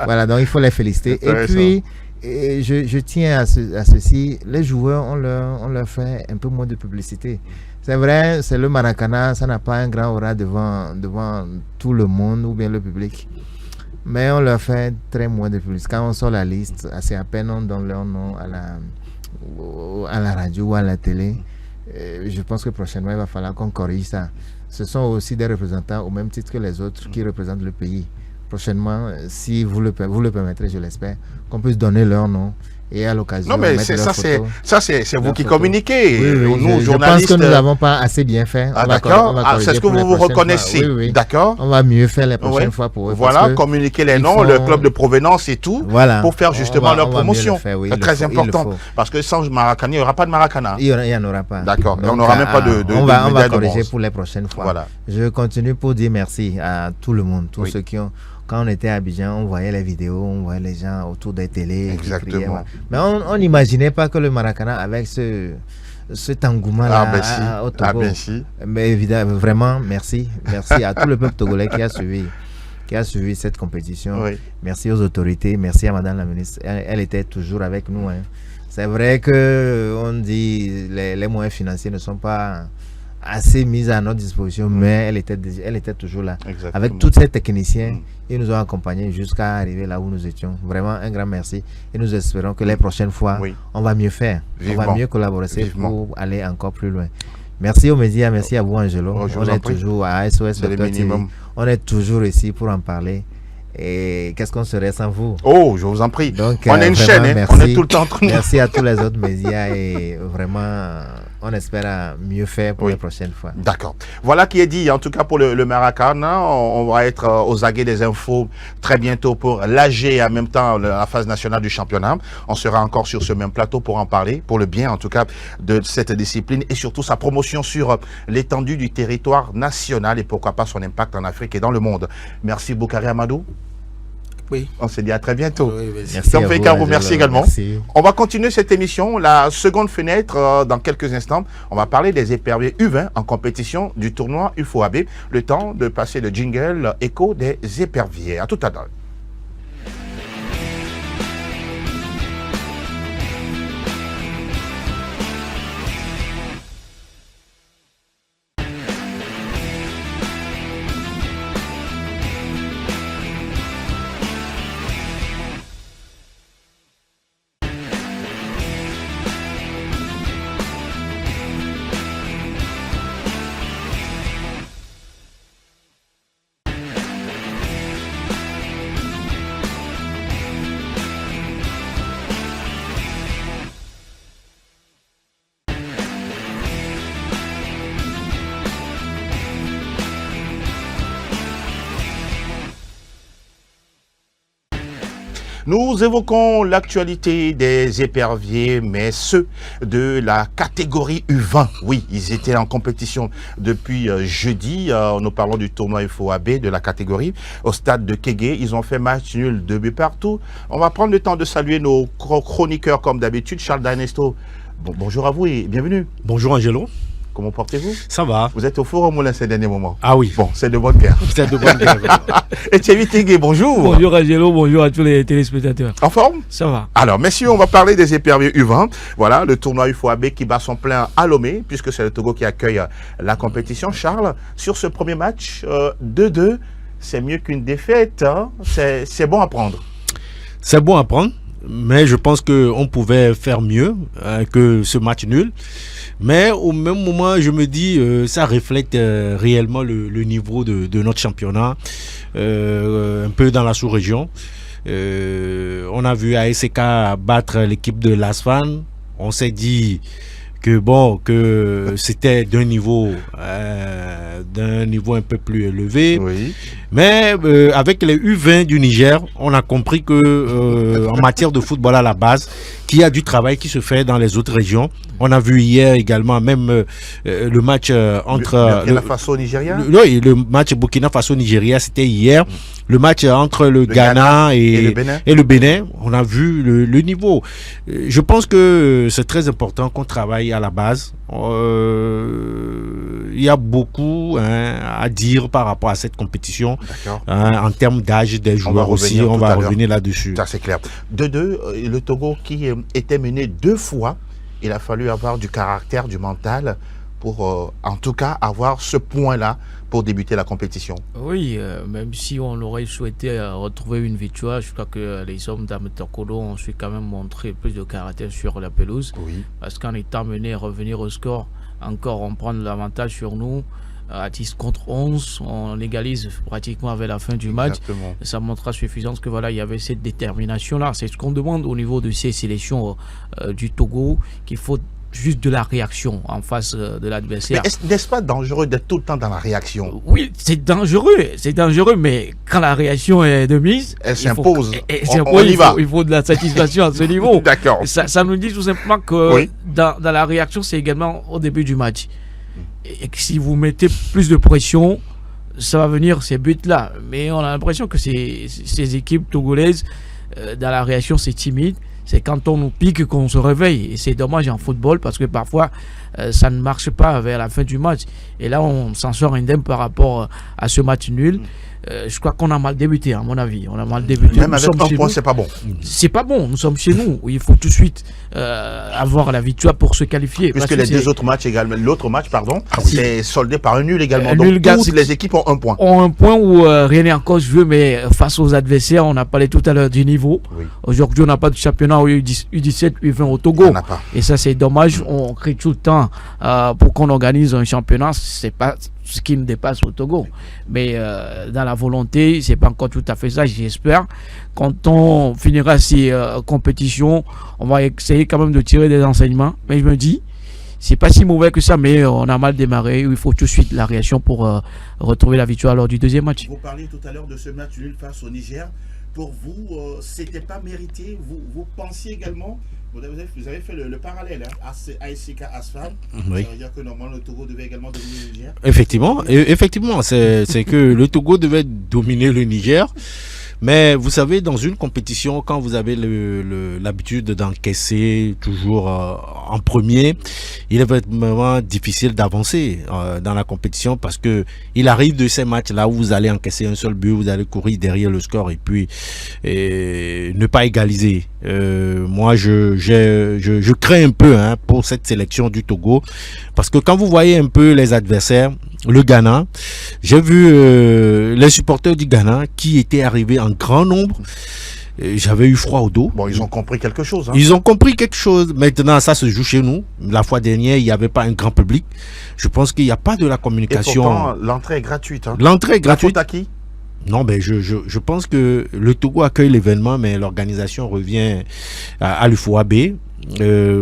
Voilà, donc il faut les féliciter. Et puis, je tiens à ceci, les joueurs, on leur fait un peu moins de publicité. C'est vrai, c'est le Maracana, ça n'a pas un grand aura devant tout le monde ou bien le public. Mais on leur fait très moins de publicité. Quand on sort la liste, c'est à peine on donne leur nom à la radio ou à la télé. Je pense que prochainement, il va falloir qu'on corrige ça. Ce sont aussi des représentants au même titre que les autres qui représentent le pays. Prochainement, si vous le permettrez, je l'espère, qu'on puisse donner leur nom et à l'occasion. Non, mais c'est vous qui communiquez. Oui, nous, je journalistes. pense que nous n'avons pas assez bien fait. Ah, d'accord. C'est ce que vous reconnaissez. Oui. D'accord. On va mieux faire les prochaines fois pour eux. Voilà, communiquer les noms, le club de provenance et tout, pour faire justement leur promotion. C'est très important. Parce que sans Maracana, il n'y aura pas de Maracana. Il n'y en aura pas. D'accord. Et on n'aura même pas de on va corriger pour les prochaines fois. Voilà. Je continue pour dire merci à tout le monde, tous ceux qui ont. Quand on était à Abidjan, on voyait les vidéos, on voyait les gens autour des télés. Exactement. Criaient, voilà. Mais on n'imaginait pas que le Maracana, avec cet engouement-là au Togo. Mais évidemment, vraiment, merci. Merci à tout le peuple togolais qui a suivi cette compétition. Oui. Merci aux autorités, merci à Madame la ministre. Elle était toujours avec nous. Hein. C'est vrai qu'on dit les moyens financiers ne sont pas assez mise à notre disposition, mais elle était toujours là. Exactement. Avec tous ces techniciens, ils nous ont accompagnés jusqu'à arriver là où nous étions. Vraiment un grand merci. Et nous espérons que les prochaines fois, on va mieux faire. Vivement. On va mieux collaborer pour aller encore plus loin. Merci aux médias, merci à vous Angelo. On est toujours à SOS Docteur TV. On est toujours ici pour en parler. Et qu'est-ce qu'on serait sans vous? Oh, je vous en prie. Donc, on est une chaîne, merci, on est tout le temps entre nous. Merci à tous les autres médias et vraiment, on espère mieux faire pour les prochaines fois. D'accord. Voilà qui est dit, en tout cas pour le Maracana. On va être aux aguets des infos très bientôt pour l'AG et en même temps la phase nationale du championnat. On sera encore sur ce même plateau pour en parler, pour le bien en tout cas de cette discipline et surtout sa promotion sur l'étendue du territoire national et pourquoi pas son impact en Afrique et dans le monde. Merci Boukari Amadou. Oui. On se dit à très bientôt. Oui, merci également. Merci. On va continuer cette émission. La seconde fenêtre, dans quelques instants, on va parler des éperviers U20 en compétition du tournoi UFOAB. Le temps de passer le jingle écho des éperviers. À tout à l'heure. Nous évoquons l'actualité des éperviers, mais ceux de la catégorie U20. Oui, ils étaient en compétition depuis jeudi. Nous parlons du tournoi UFOAB de la catégorie au stade de Kégué. Ils ont fait match nul, 2 buts partout. On va prendre le temps de saluer nos chroniqueurs comme d'habitude. Charles Danesto, bonjour à vous et bienvenue. Bonjour Angelo. Comment portez-vous? Ça va. Vous êtes au Forum Moulin ces derniers moments? Ah oui. Bon, c'est de bonne guerre. C'est de bonne guerre. Et Thierry Tégué, bonjour. Bonjour Angelo, bonjour à tous les téléspectateurs. En forme? Ça va. Alors, messieurs, on va parler des éperviers U20. Voilà, le tournoi UFOAB qui bat son plein à Lomé, puisque c'est le Togo qui accueille la compétition. Charles, sur ce premier match, 2-2, c'est mieux qu'une défaite. Hein, c'est bon à prendre. C'est bon à prendre. Mais je pense qu'on pouvait faire mieux que ce match nul. Mais au même moment, je me dis, ça reflète réellement le niveau de notre championnat, un peu dans la sous-région. On a vu ASK battre l'équipe de l'ASFAN. On s'est dit que bon, que c'était d'un niveau d'un niveau un peu plus élevé. Oui. Mais avec les U20 du Niger, on a compris que en matière de football à la base, qu'il y a du travail qui se fait dans les autres régions. On a vu hier également même le match entre Burkina Faso-Nigeria. le match Burkina Faso-Nigeria, c'était hier. Le match entre le Ghana et le Bénin, on a vu le niveau. Je pense que c'est très important qu'on travaille à la base. Il y a beaucoup à dire par rapport à cette compétition. En termes d'âge des joueurs aussi, on va revenir là-dessus. Ça, c'est clair. De deux, le Togo qui était mené 2 fois, il a fallu avoir du caractère, du mental pour, en tout cas, avoir ce point-là pour débuter la compétition. Oui, même si on aurait souhaité retrouver une victoire, je crois que les hommes d'Ametokolo ont su quand même montrer plus de caractère sur la pelouse. Oui. Parce qu'en étant mené à revenir au score, encore on prend l'avantage sur nous. À 10 contre 11, on égalise pratiquement vers la fin du match. Exactement. Ça montrera suffisance que voilà, il y avait cette détermination-là. C'est ce qu'on demande au niveau de ces sélections du Togo, qu'il faut juste de la réaction en face de l'adversaire. N'est-ce pas dangereux d'être tout le temps dans la réaction? Oui, c'est dangereux, mais quand la réaction est de mise, elle s'impose. On y va. Il faut de la satisfaction à ce niveau. D'accord. Ça nous dit tout simplement que oui, dans la réaction, c'est également au début du match. Et que si vous mettez plus de pression, ça va venir ces buts-là. Mais on a l'impression que ces équipes togolaises, dans la réaction, c'est timide. C'est quand on nous pique qu'on se réveille. Et c'est dommage en football parce que parfois, ça ne marche pas vers la fin du match. Et là, on s'en sort indemne par rapport à ce match nul. Je crois qu'on a mal débuté, à mon avis. On a mal débuté. Même avec un point, c'est pas bon. C'est pas bon. Nous sommes chez nous. Il faut tout de suite avoir la victoire pour se qualifier. Puisque les 2 autres matchs également, l'autre match, pardon, c'est soldé par un nul également. Donc toutes les équipes ont un point. Ont un point où rien n'est encore joué, mais face aux adversaires, on a parlé tout à l'heure du niveau. Oui. Aujourd'hui, on n'a pas de championnat U17, U20 au Togo. Et ça, c'est dommage. On crie tout le temps pour qu'on organise un championnat. C'est pas ce qui me dépasse au Togo. Mais dans la volonté, c'est pas encore tout à fait ça, j'espère. Quand on finira ces compétitions, on va essayer quand même de tirer des enseignements. Mais je me dis, c'est pas si mauvais que ça, mais on a mal démarré. Il faut tout de suite la réaction pour retrouver la victoire lors du deuxième match. Vous parliez tout à l'heure de ce match nul face au Niger. Pour vous, c'était pas mérité. Vous pensiez également, vous avez fait le parallèle, ASK Asfal. Oui. Ça veut dire que normalement le Togo devait également dominer le Niger. Effectivement, c'est que le Togo devait dominer le Niger. Mais vous savez, dans une compétition, quand vous avez l'habitude d'encaisser toujours en premier, il est vraiment difficile d'avancer dans la compétition parce que il arrive de ces matchs-là où vous allez encaisser un seul but, vous allez courir derrière le score et puis ne pas égaliser. Moi, je crains un peu pour cette sélection du Togo parce que quand vous voyez un peu les adversaires, le Ghana, j'ai vu les supporters du Ghana qui étaient arrivés en grand nombre. J'avais eu froid au dos. Bon, ils ont compris quelque chose. Ils ont compris quelque chose. Maintenant, ça se joue chez nous. La fois dernière, il n'y avait pas un grand public. Je pense qu'il n'y a pas de la communication. Et pourtant, l'entrée est gratuite. L'entrée est gratuite. La faute à qui? Non, ben je pense que le Togo accueille l'événement, mais l'organisation revient à l'UFOAB.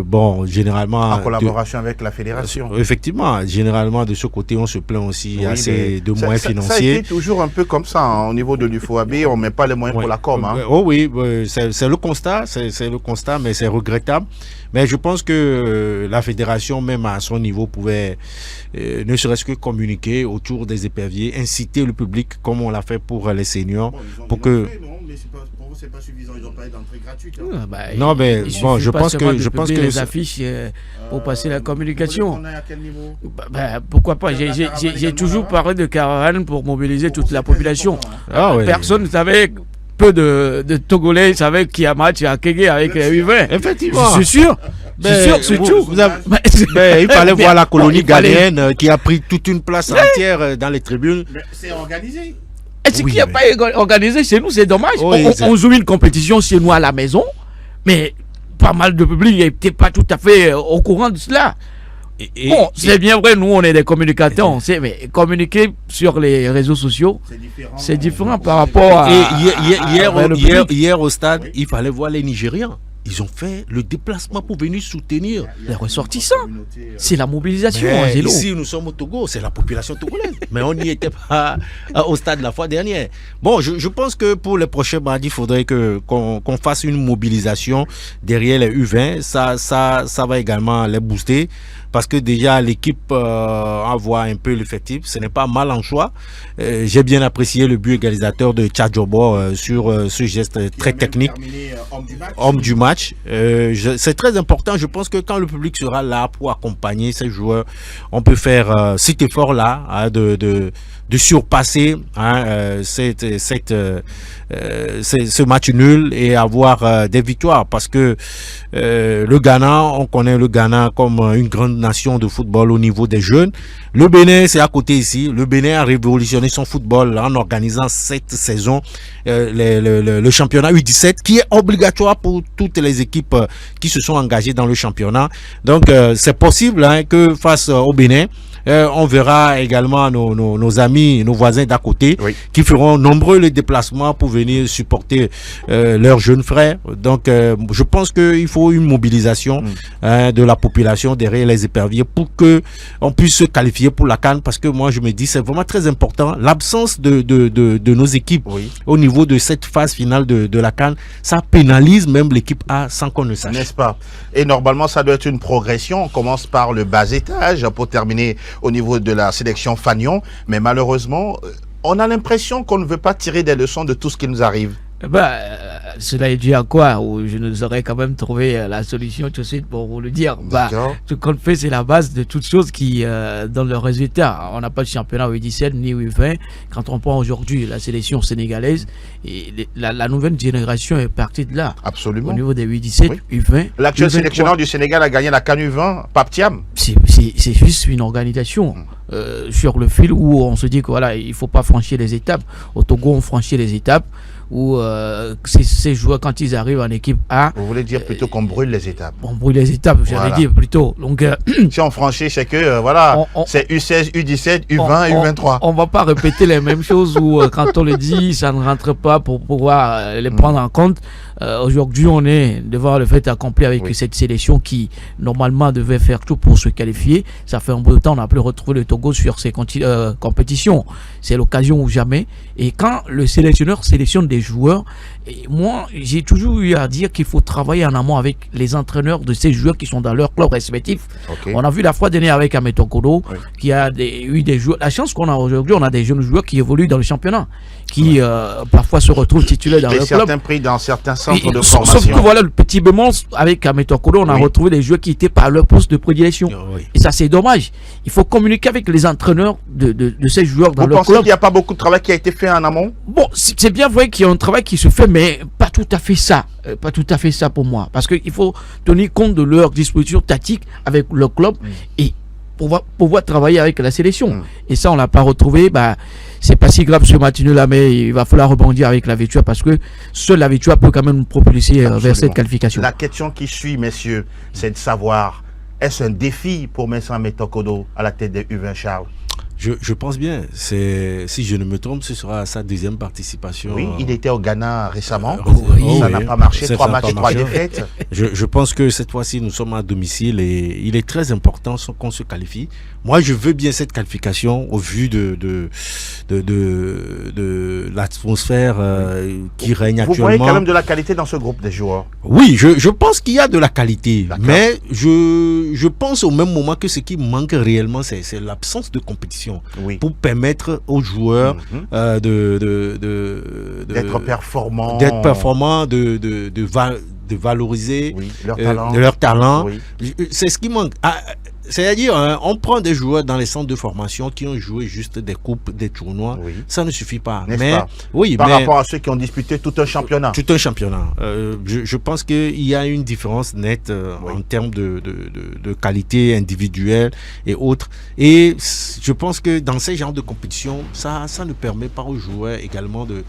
Bon, généralement en collaboration avec la fédération. Effectivement, généralement de ce côté on se plaint aussi assez de moyens financiers. Ça a été toujours un peu comme ça au niveau de l'UFOAB, on met pas les moyens pour la com. Oh oui, c'est le constat, c'est le constat, mais c'est regrettable. Mais je pense que la fédération, même à son niveau, pouvait ne serait-ce que communiquer autour des éperviers, inciter le public comme on l'a fait pour les seniors, pour que. C'est pas suffisant, ils n'ont pas d'entrée gratuite. Non, mais bon, je pense que les affiches pour passer la communication. On est à quel niveau? Pourquoi pas? J'ai toujours parlé de caravane pour mobiliser toute la population. Personne ne savait. Peu de Togolais savaient qu'il y a match à Kégué avec les U20. Effectivement. Je suis sûr. C'est tout. Il fallait voir la colonie ghanéenne qui a pris toute une place entière dans les tribunes. Mais c'est organisé. Et ce qui n'est pas organisé chez nous, c'est dommage. On joue une compétition chez nous à la maison, mais pas mal de public n'était pas tout à fait au courant de cela. Bon, c'est bien vrai, nous on est des communicateurs, on sait, mais communiquer sur les réseaux sociaux, c'est différent par rapport à... Hier au stade, il fallait voir les Nigérians. ils ont fait le déplacement pour venir soutenir les ressortissants. C'est la mobilisation, Angelo. Ici, nous sommes au Togo, c'est la population togolaise. Mais on n'y était pas au stade la fois dernière. Bon, je pense que pour les prochains mardis, il faudrait qu'on fasse une mobilisation derrière les U20. Ça va également les booster. Parce que déjà, l'équipe envoie un peu l'effectif. Ce n'est pas mal en choix. J'ai bien apprécié le but égalisateur de Tchadjobo sur ce geste très technique. Homme du match. C'est très important. Je pense que quand le public sera là pour accompagner ces joueurs, on peut faire cet effort-là hein, de surpasser hein, ce match nul et avoir des victoires. Parce que le Ghana, on connaît le Ghana comme une grande nation de football au niveau des jeunes. Le Bénin, c'est à côté ici. Le Bénin a révolutionné son football en organisant cette saison le championnat U17 qui est obligatoire pour toutes les équipes qui se sont engagées dans le championnat. Donc c'est possible hein, que face au Bénin, on verra également nos amis, nos voisins d'à côté qui feront nombreux les déplacements pour venir supporter leurs jeunes frères. Donc je pense qu'il faut une mobilisation de la population derrière les éperviers pour que on puisse se qualifier pour la CAN, parce que moi je me dis c'est vraiment très important. L'absence de nos équipes au niveau de cette phase finale de la CAN, ça pénalise même l'équipe A sans qu'on ne sache. N'est-ce pas? Et normalement ça doit être une progression. On commence par le bas étage pour terminer au niveau de la sélection Fagnon, mais malheureusement, on a l'impression qu'on ne veut pas tirer des leçons de tout ce qui nous arrive. Cela est dû à quoi? Ou je nous aurais quand même trouvé la solution tout de suite pour vous le dire. Ce qu'on fait, c'est la base de toutes choses qui donnent le résultat. On n'a pas de championnat U17 ni U20. Quand on prend aujourd'hui la sélection sénégalaise, et la nouvelle génération est partie de là. Absolument. Au niveau des U17, U20. L'actuel sélectionneur du Sénégal a gagné la CAN U20, Pape Thiam. C'est juste une organisation sur le fil où on se dit que voilà, il ne faut pas franchir les étapes. Au Togo, on franchit les étapes. Où ces joueurs, quand ils arrivent en équipe A... Vous voulez dire plutôt qu'on brûle les étapes? On brûle les étapes, j'allais dire plutôt. Donc, si on franchit, c'est que, voilà, c'est U16, U17, U20 et U23. On ne va pas répéter les mêmes choses où, quand on le dit, ça ne rentre pas pour pouvoir les prendre en compte. Aujourd'hui, on est devant le fait accompli avec cette sélection qui, normalement, devait faire tout pour se qualifier. Ça fait un bout de temps, on n'a plus retrouvé le Togo sur ces compétitions. C'est l'occasion ou jamais. Et quand le sélectionneur sélectionne des joueurs, et moi, j'ai toujours eu à dire qu'il faut travailler en amont avec les entraîneurs de ces joueurs qui sont dans leur club respectif. On a vu la fois dernière avec Ameto Kodo, qui a eu des joueurs. La chance qu'on a aujourd'hui, on a des jeunes joueurs qui évoluent dans le championnat, qui parfois se retrouvent titulaires dans leur club. Certains pris dans certains centres de formation. Sauf que voilà, le petit bémol, avec Ameto Kodo, on a retrouvé des joueurs qui étaient par leur poste de prédilection. Et ça, c'est dommage. Il faut communiquer avec les entraîneurs de ces joueurs dans leur club. Vous pensez qu'il n'y a pas beaucoup de travail qui a été fait en amont? Bon, c'est bien vrai qu'il y a un travail qui se fait, mais pas tout à fait ça. Pas tout à fait ça pour moi. Parce qu'il faut tenir compte de leur disposition tactique avec le club et pouvoir travailler avec la sélection. Et ça, on l'a pas retrouvé. C'est pas si grave ce match-là, mais il va falloir rebondir avec la victoire parce que seule la victoire peut quand même nous propulser vers cette qualification. La question qui suit, messieurs, c'est de savoir, est-ce un défi pour Vincent Ameto-Kodo à la tête des U20, Charles? Je pense bien. Si je ne me trompe, ce sera sa deuxième participation. Oui, il était au Ghana récemment. Ça n'a pas marché. 3 matchs, 3 défaites. Je pense que cette fois-ci, nous sommes à domicile et il est très important qu'on se qualifie. Moi, je veux bien cette qualification au vu de l'atmosphère qui règne actuellement. Vous voyez quand même de la qualité dans ce groupe des joueurs? Oui, je pense qu'il y a de la qualité. Mais je pense au même moment que ce qui manque réellement, c'est l'absence de compétition. Pour permettre aux joueurs d'être performants, de valoriser leur talent. C'est ce qui manque. C'est-à-dire, on prend des joueurs dans les centres de formation qui ont joué juste des coupes, des tournois. Ça ne suffit pas. Par rapport à ceux qui ont disputé tout un championnat. Tout un championnat. Je pense qu'il y a une différence nette en termes de qualité individuelle et autres. Et je pense que dans ces genres de compétition, ça ne permet pas aux joueurs également de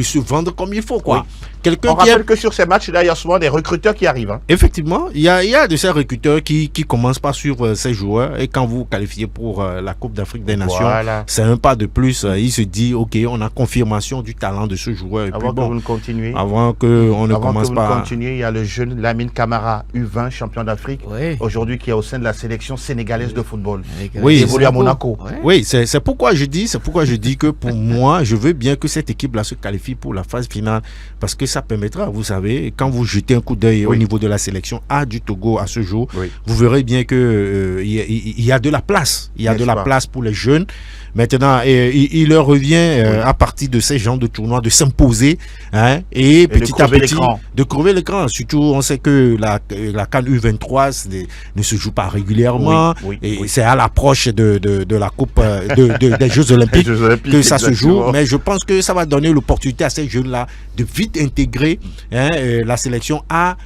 se vendre comme il faut, quoi. quelqu'un On rappelle que sur ces matchs-là, il y a souvent des recruteurs qui arrivent. Hein. Effectivement, il y a de ces recruteurs qui commencent par suivre ces joueurs, et quand vous qualifiez pour la Coupe d'Afrique des Nations, c'est un pas de plus. Il se dit, ok, on a confirmation du talent de ce joueur. Et avant puis, que vous ne continuiez, avant qu'on ne commence pas. Il y a le jeune Lamine Camara, U20, champion d'Afrique, aujourd'hui qui est au sein de la sélection sénégalaise de football. Oui, il évolue à Monaco. Oui, c'est pourquoi je dis que pour moi, je veux bien que cette équipe-là se qualifie pour la phase finale, parce que ça permettra, vous savez, quand vous jetez un coup d'œil au niveau de la sélection A du Togo à ce jour, vous verrez bien que il y a de la place. Il y a de la place pour les jeunes. Maintenant, il leur revient à partir de ces genres de tournois de s'imposer, hein, et petit à petit de crever l'écran. Surtout, on sait que la CAN U23 ne se joue pas régulièrement, et c'est à l'approche de la Coupe des Jeux Olympiques que ça se joue. Mais je pense que ça va donner l'opportunité à ces jeunes-là de vite intégrer la sélection A,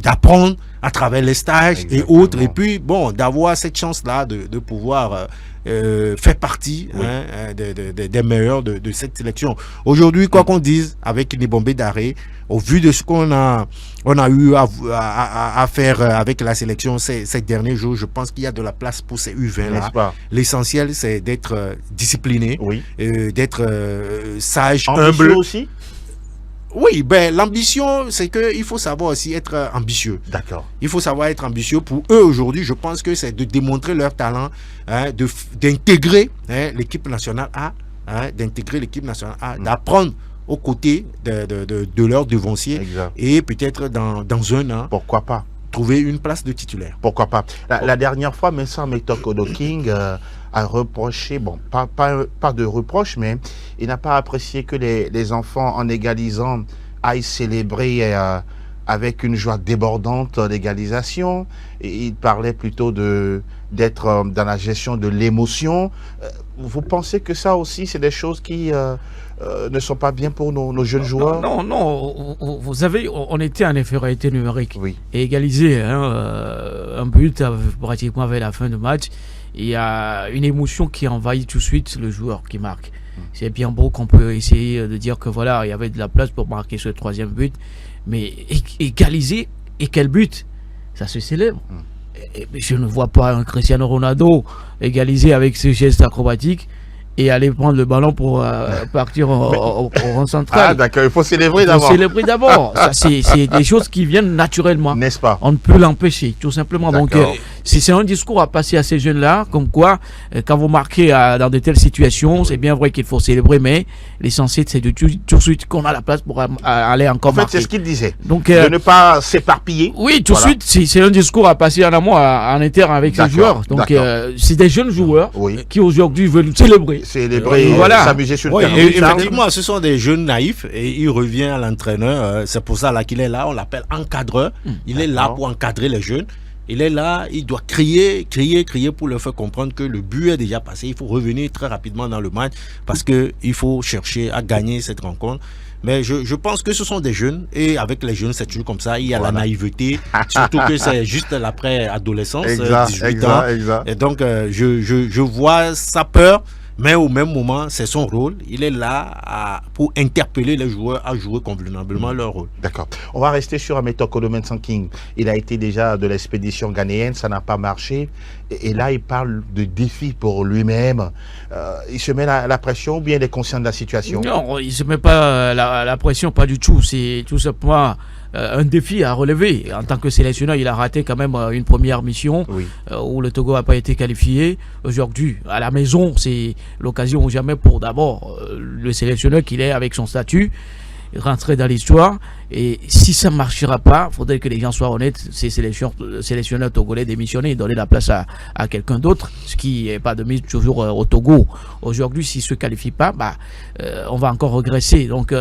d'apprendre à travers les stages et autres, et puis bon, d'avoir cette chance-là de pouvoir fait partie des meilleurs de cette sélection. Aujourd'hui, quoi qu'on dise, avec Nibombe Daré, au vu de ce qu'on a eu à faire avec la sélection ces derniers jours, je pense qu'il y a de la place pour ces U20-là. L'essentiel, c'est d'être discipliné, d'être sage, humble aussi. Oui, ben l'ambition, c'est qu'il faut savoir aussi être ambitieux. D'accord. Il faut savoir être ambitieux. Pour eux aujourd'hui, je pense que c'est de démontrer leur talent, d'intégrer l'équipe nationale A, d'intégrer l'équipe nationale A, d'apprendre aux côtés de leurs devanciers, et peut-être dans un an, pourquoi pas, trouver une place de titulaire. Pourquoi pas. La dernière fois, Mensah Metoko King a reproché, bon, pas de reproche, mais il n'a pas apprécié que les enfants, en égalisant, aillent célébrer avec une joie débordante l'égalisation. Et il parlait plutôt d'être dans la gestion de l'émotion. Vous pensez que ça aussi, c'est des choses qui ne sont pas bien pour nos jeunes joueurs? Non, vous savez, on était en infériorité numérique. Et égalisé un but pratiquement avec la fin du match. Il y a une émotion qui envahit tout de suite le joueur qui marque. C'est bien beau qu'on peut essayer de dire que voilà, il y avait de la place pour marquer ce troisième but, mais égaliser, et quel but? Ça se célèbre. Et je ne vois pas un Cristiano Ronaldo égaliser avec ce geste acrobatique et aller prendre le ballon pour partir au rang central. Ah d'accord, il faut célébrer d'abord. Il faut célébrer d'abord. C'est des choses qui viennent naturellement. N'est-ce pas? On ne peut l'empêcher, tout simplement. Donc, c'est un discours à passer à ces jeunes-là, comme quoi, quand vous marquez dans de telles situations, c'est bien vrai qu'il faut célébrer, mais l'essentiel, c'est de tout de suite qu'on a la place pour aller encore marquer. En fait, c'est ce qu'il disait. Donc, de ne pas s'éparpiller. Oui, tout de suite, c'est un discours à passer en amont, en interne avec ces joueurs. Donc, c'est des jeunes joueurs qui aujourd'hui veulent célébrer. S'amuser sur le terrain. Effectivement, ce sont des jeunes naïfs, et il revient à l'entraîneur. C'est pour ça là qu'il est là. On l'appelle encadreur. Il est là pour encadrer les jeunes. Il est là, il doit crier pour leur faire comprendre que le but est déjà passé. Il faut revenir très rapidement dans le match, parce qu'il faut chercher à gagner cette rencontre. Mais je pense que ce sont des jeunes, et avec les jeunes, c'est toujours comme ça. Il y a la naïveté, surtout que c'est juste l'après-adolescence, 18 ans. Et donc, je vois sa peur. Mais au même moment, c'est son rôle. Il est là pour interpeller les joueurs à jouer convenablement leur rôle. D'accord. On va rester sur Ametoko Mensah King. Il a été déjà de l'expédition ghanéenne, ça n'a pas marché. Et là, il parle de défi pour lui-même. Il se met la pression, ou bien il est conscient de la situation? Non, il ne se met pas la pression, pas du tout. C'est tout simplement un défi à relever. En tant que sélectionneur, il a raté quand même une première mission où le Togo n'a pas été qualifié. Aujourd'hui, à la maison, c'est l'occasion ou jamais pour d'abord le sélectionneur qu'il est avec son statut, rentrer dans l'histoire. Et si ça ne marchera pas, il faudrait que les gens soient honnêtes. Ces sélectionneurs togolais démissionner et donner la place à quelqu'un d'autre, ce qui n'est pas de mise toujours au Togo. Aujourd'hui, s'il ne se qualifie pas, on va encore regresser. Donc,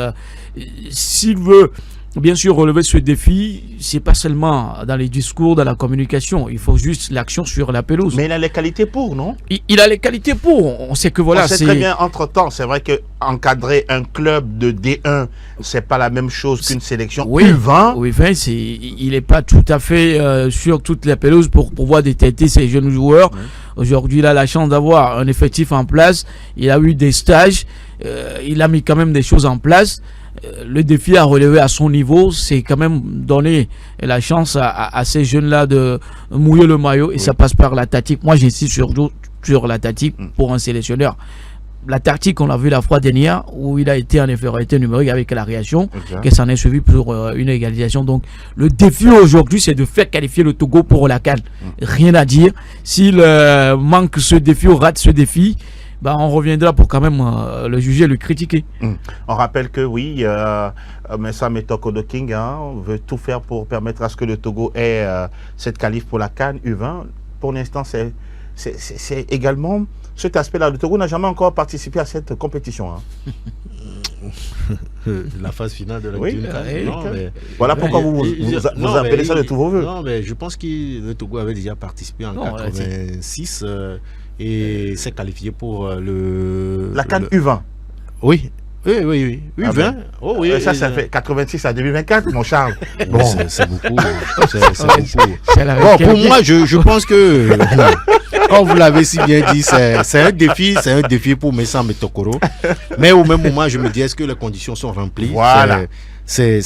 s'il veut bien sûr relever ce défi, c'est pas seulement dans les discours, dans la communication, il faut juste l'action sur la pelouse. Mais il a les qualités pour, non? Il a les qualités pour. On sait que voilà, on sait très bien, entre-temps, c'est vrai que encadrer un club de D1, c'est pas la même chose qu'une sélection U20. U20, il n'est pas tout à fait sur toute la pelouse pour pouvoir détecter ces jeunes joueurs. Aujourd'hui, il a la chance d'avoir un effectif en place. Il a eu des stages. Il a mis quand même des choses en place. le défi à relever à son niveau, c'est quand même donner la chance à ces jeunes-là de mouiller le maillot, et ça passe par la tactique. Moi, j'insiste sur la tactique pour un sélectionneur. La tactique, on l'a vu la fois dernière, où il a été en infériorité numérique avec la réaction, que ça en est suivi pour une égalisation. Donc, le défi aujourd'hui, c'est de faire qualifier le Togo pour la CAN. Rien à dire. S'il manque ce défi ou rate ce défi, bah, on reviendra pour quand même le juger, le critiquer. On rappelle que oui, Messa Metoko King veut tout faire pour permettre à ce que le Togo ait cette qualif pour la CAN U20. Pour l'instant, c'est également cet aspect-là. Le Togo n'a jamais encore participé à cette compétition. La phase finale de la voilà pourquoi vous appelez ça de tous vos voeux. Non, mais je pense que le Togo avait déjà participé en 86 et s'est qualifié pour la CAN U20. Oui. Oui. U20. Oh, oui, ça fait 86 à 2024, mon Charles. Bon, c'est beaucoup. C'est beaucoup. Bon, pour moi, je pense que, comme vous l'avez si bien dit, c'est un défi pour Messa Metokoro. Mais au même moment, je me dis, est-ce que les conditions sont remplies? Voilà. C'est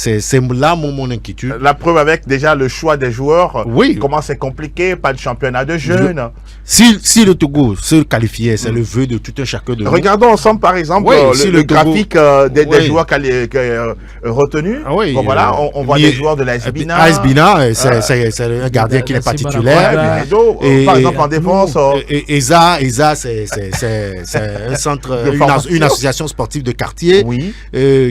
là mon inquiétude. La preuve avec déjà le choix des joueurs. Oui. Comment c'est compliqué, pas de championnat de jeunes. Si le Togo se qualifiait, c'est le vœu de tout un chacun de nous. Regardons ensemble par exemple le graphique des joueurs retenus. Oui, bon, voilà, on voit des joueurs de l'AS Bina. AS Bina, c'est un gardien qui n'est pas titulaire. Par exemple en défense. ESA, c'est un centre, une association sportive de quartier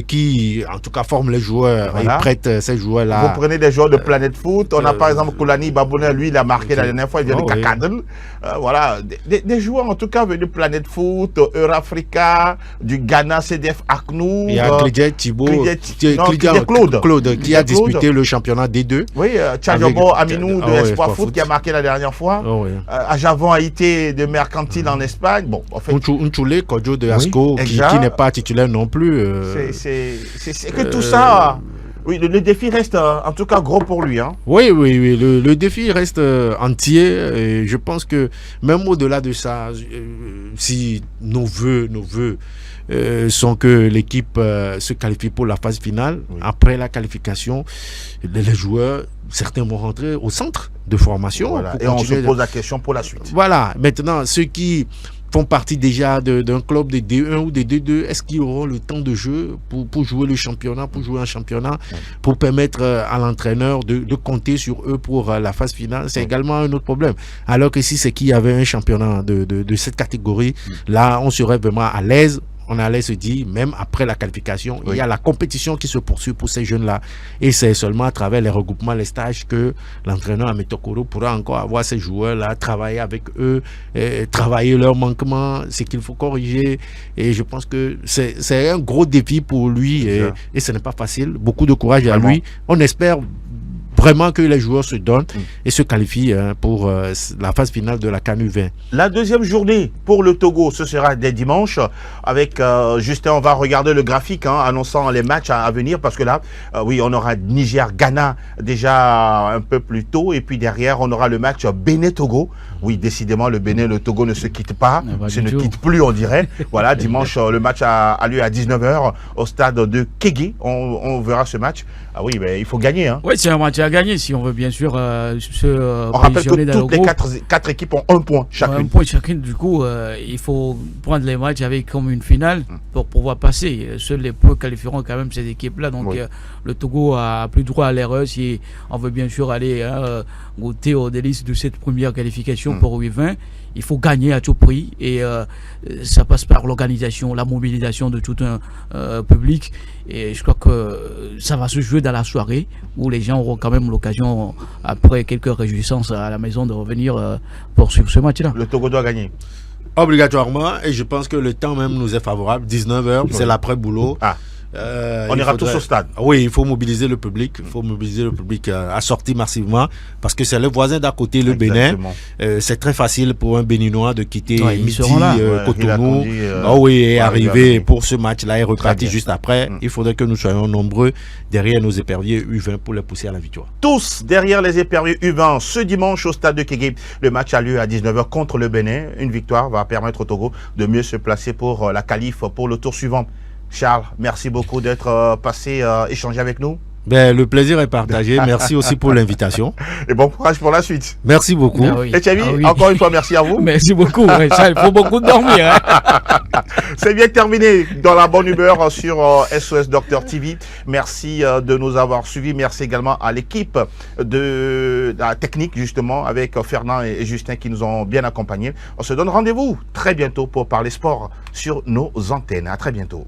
qui en tout cas forme les joueurs et prête ces joueurs-là. Vous prenez des joueurs de Planète Foot. On a par exemple Koulani Babounet, lui il a marqué la dernière fois, il vient de Kakadel. Voilà, des joueurs en tout cas venus de Planète Foot, Eurafrica, du Ghana, CDF Aknou. Il y a Clédier Thibault, Claude qui a disputé le championnat D2. Oui, Tchadjobo Aminou de Espoir Foot qui a marqué la dernière fois. Ajavon Haïté de Mercantile en Espagne. Bon, en fait. Unchule Kodjo de Asco qui n'est pas titulaire non plus. C'est que tout ça. Oui, le défi reste en tout cas gros pour lui. Oui. Le défi reste entier. Et je pense que même au-delà de ça, si nos voeux sont que l'équipe se qualifie pour la phase finale, après la qualification, les joueurs, certains vont rentrer au centre de formation. Voilà. Et on se pose la question pour la suite. Voilà. Maintenant, ceux qui font partie déjà d'un club de D1 ou de D2, est-ce qu'ils auront le temps de jeu pour jouer le championnat, pour jouer un championnat, pour permettre à l'entraîneur de compter sur eux pour la phase finale? C'est également un autre problème. Alors que si c'est qu'il y avait un championnat de cette catégorie, là, on serait vraiment à l'aise. On allait se dire, même après la qualification, il y a la compétition qui se poursuit pour ces jeunes-là. Et c'est seulement à travers les regroupements, les stages, que l'entraîneur à Metokoro pourra encore avoir ces joueurs-là, travailler avec eux, travailler leurs manquements, ce qu'il faut corriger. Et je pense que c'est un gros défi pour lui et ce n'est pas facile. Beaucoup de courage à lui. On espère vraiment que les joueurs se donnent et se qualifient pour la phase finale de la CAN U20. La deuxième journée pour le Togo, ce sera dès dimanche. Avec Justin, on va regarder le graphique annonçant les matchs à venir parce que là, oui, on aura Niger-Ghana déjà un peu plus tôt et puis derrière, on aura le match Bénin-Togo. Oui, décidément, le Bénin, le Togo ne se quitte pas. Ça ne quitte plus, on dirait. Voilà, dimanche, le match a lieu à 19h au stade de Kégué. On verra ce match. Ah oui, mais il faut gagner. Oui, c'est un match à gagner si on veut bien sûr se on rappelle que toutes les quatre équipes ont un point chacune. Un point chacune, du coup, il faut prendre les matchs avec comme une finale pour pouvoir passer. Seuls les points qualifieront quand même ces équipes-là. Donc le Togo a plus droit à l'erreur si on veut bien sûr aller goûter aux délices de cette première qualification pour U20. Il faut gagner à tout prix et ça passe par l'organisation, la mobilisation de tout un public. Et je crois que ça va se jouer dans la soirée où les gens auront quand même l'occasion, après quelques réjouissances à la maison, de revenir pour suivre ce match-là. Le Togo doit gagner. Obligatoirement, et je pense que le temps même nous est favorable. 19h, c'est l'après-boulot. On ira tous au stade. Oui, il faut mobiliser le public. Il faut mobiliser le public à sortir massivement parce que c'est le voisin d'à côté, le Bénin. C'est très facile pour un Béninois de quitter midi Cotonou et arriver pour ce match-là et repartir juste après. Il faudrait que nous soyons nombreux derrière nos éperviers U20 pour les pousser à la victoire. Tous derrière les éperviers U20 ce dimanche au stade de Kégué. Le match a lieu à 19h contre le Bénin. Une victoire va permettre au Togo de mieux se placer pour la qualif pour le tour suivant. Charles, merci beaucoup d'être passé échanger avec nous. Ben, le plaisir est partagé. Merci aussi pour l'invitation. Et bon courage pour la suite. Merci beaucoup. Ben oui. Et Thierry, oui. encore une fois, merci à vous. Merci beaucoup. Ça, il faut beaucoup dormir. Hein. C'est bien terminé dans la bonne humeur sur SOS Docteur TV. Merci de nous avoir suivis. Merci également à l'équipe de la technique, justement, avec Fernand et Justin qui nous ont bien accompagnés. On se donne rendez-vous très bientôt pour parler sport sur nos antennes. À très bientôt.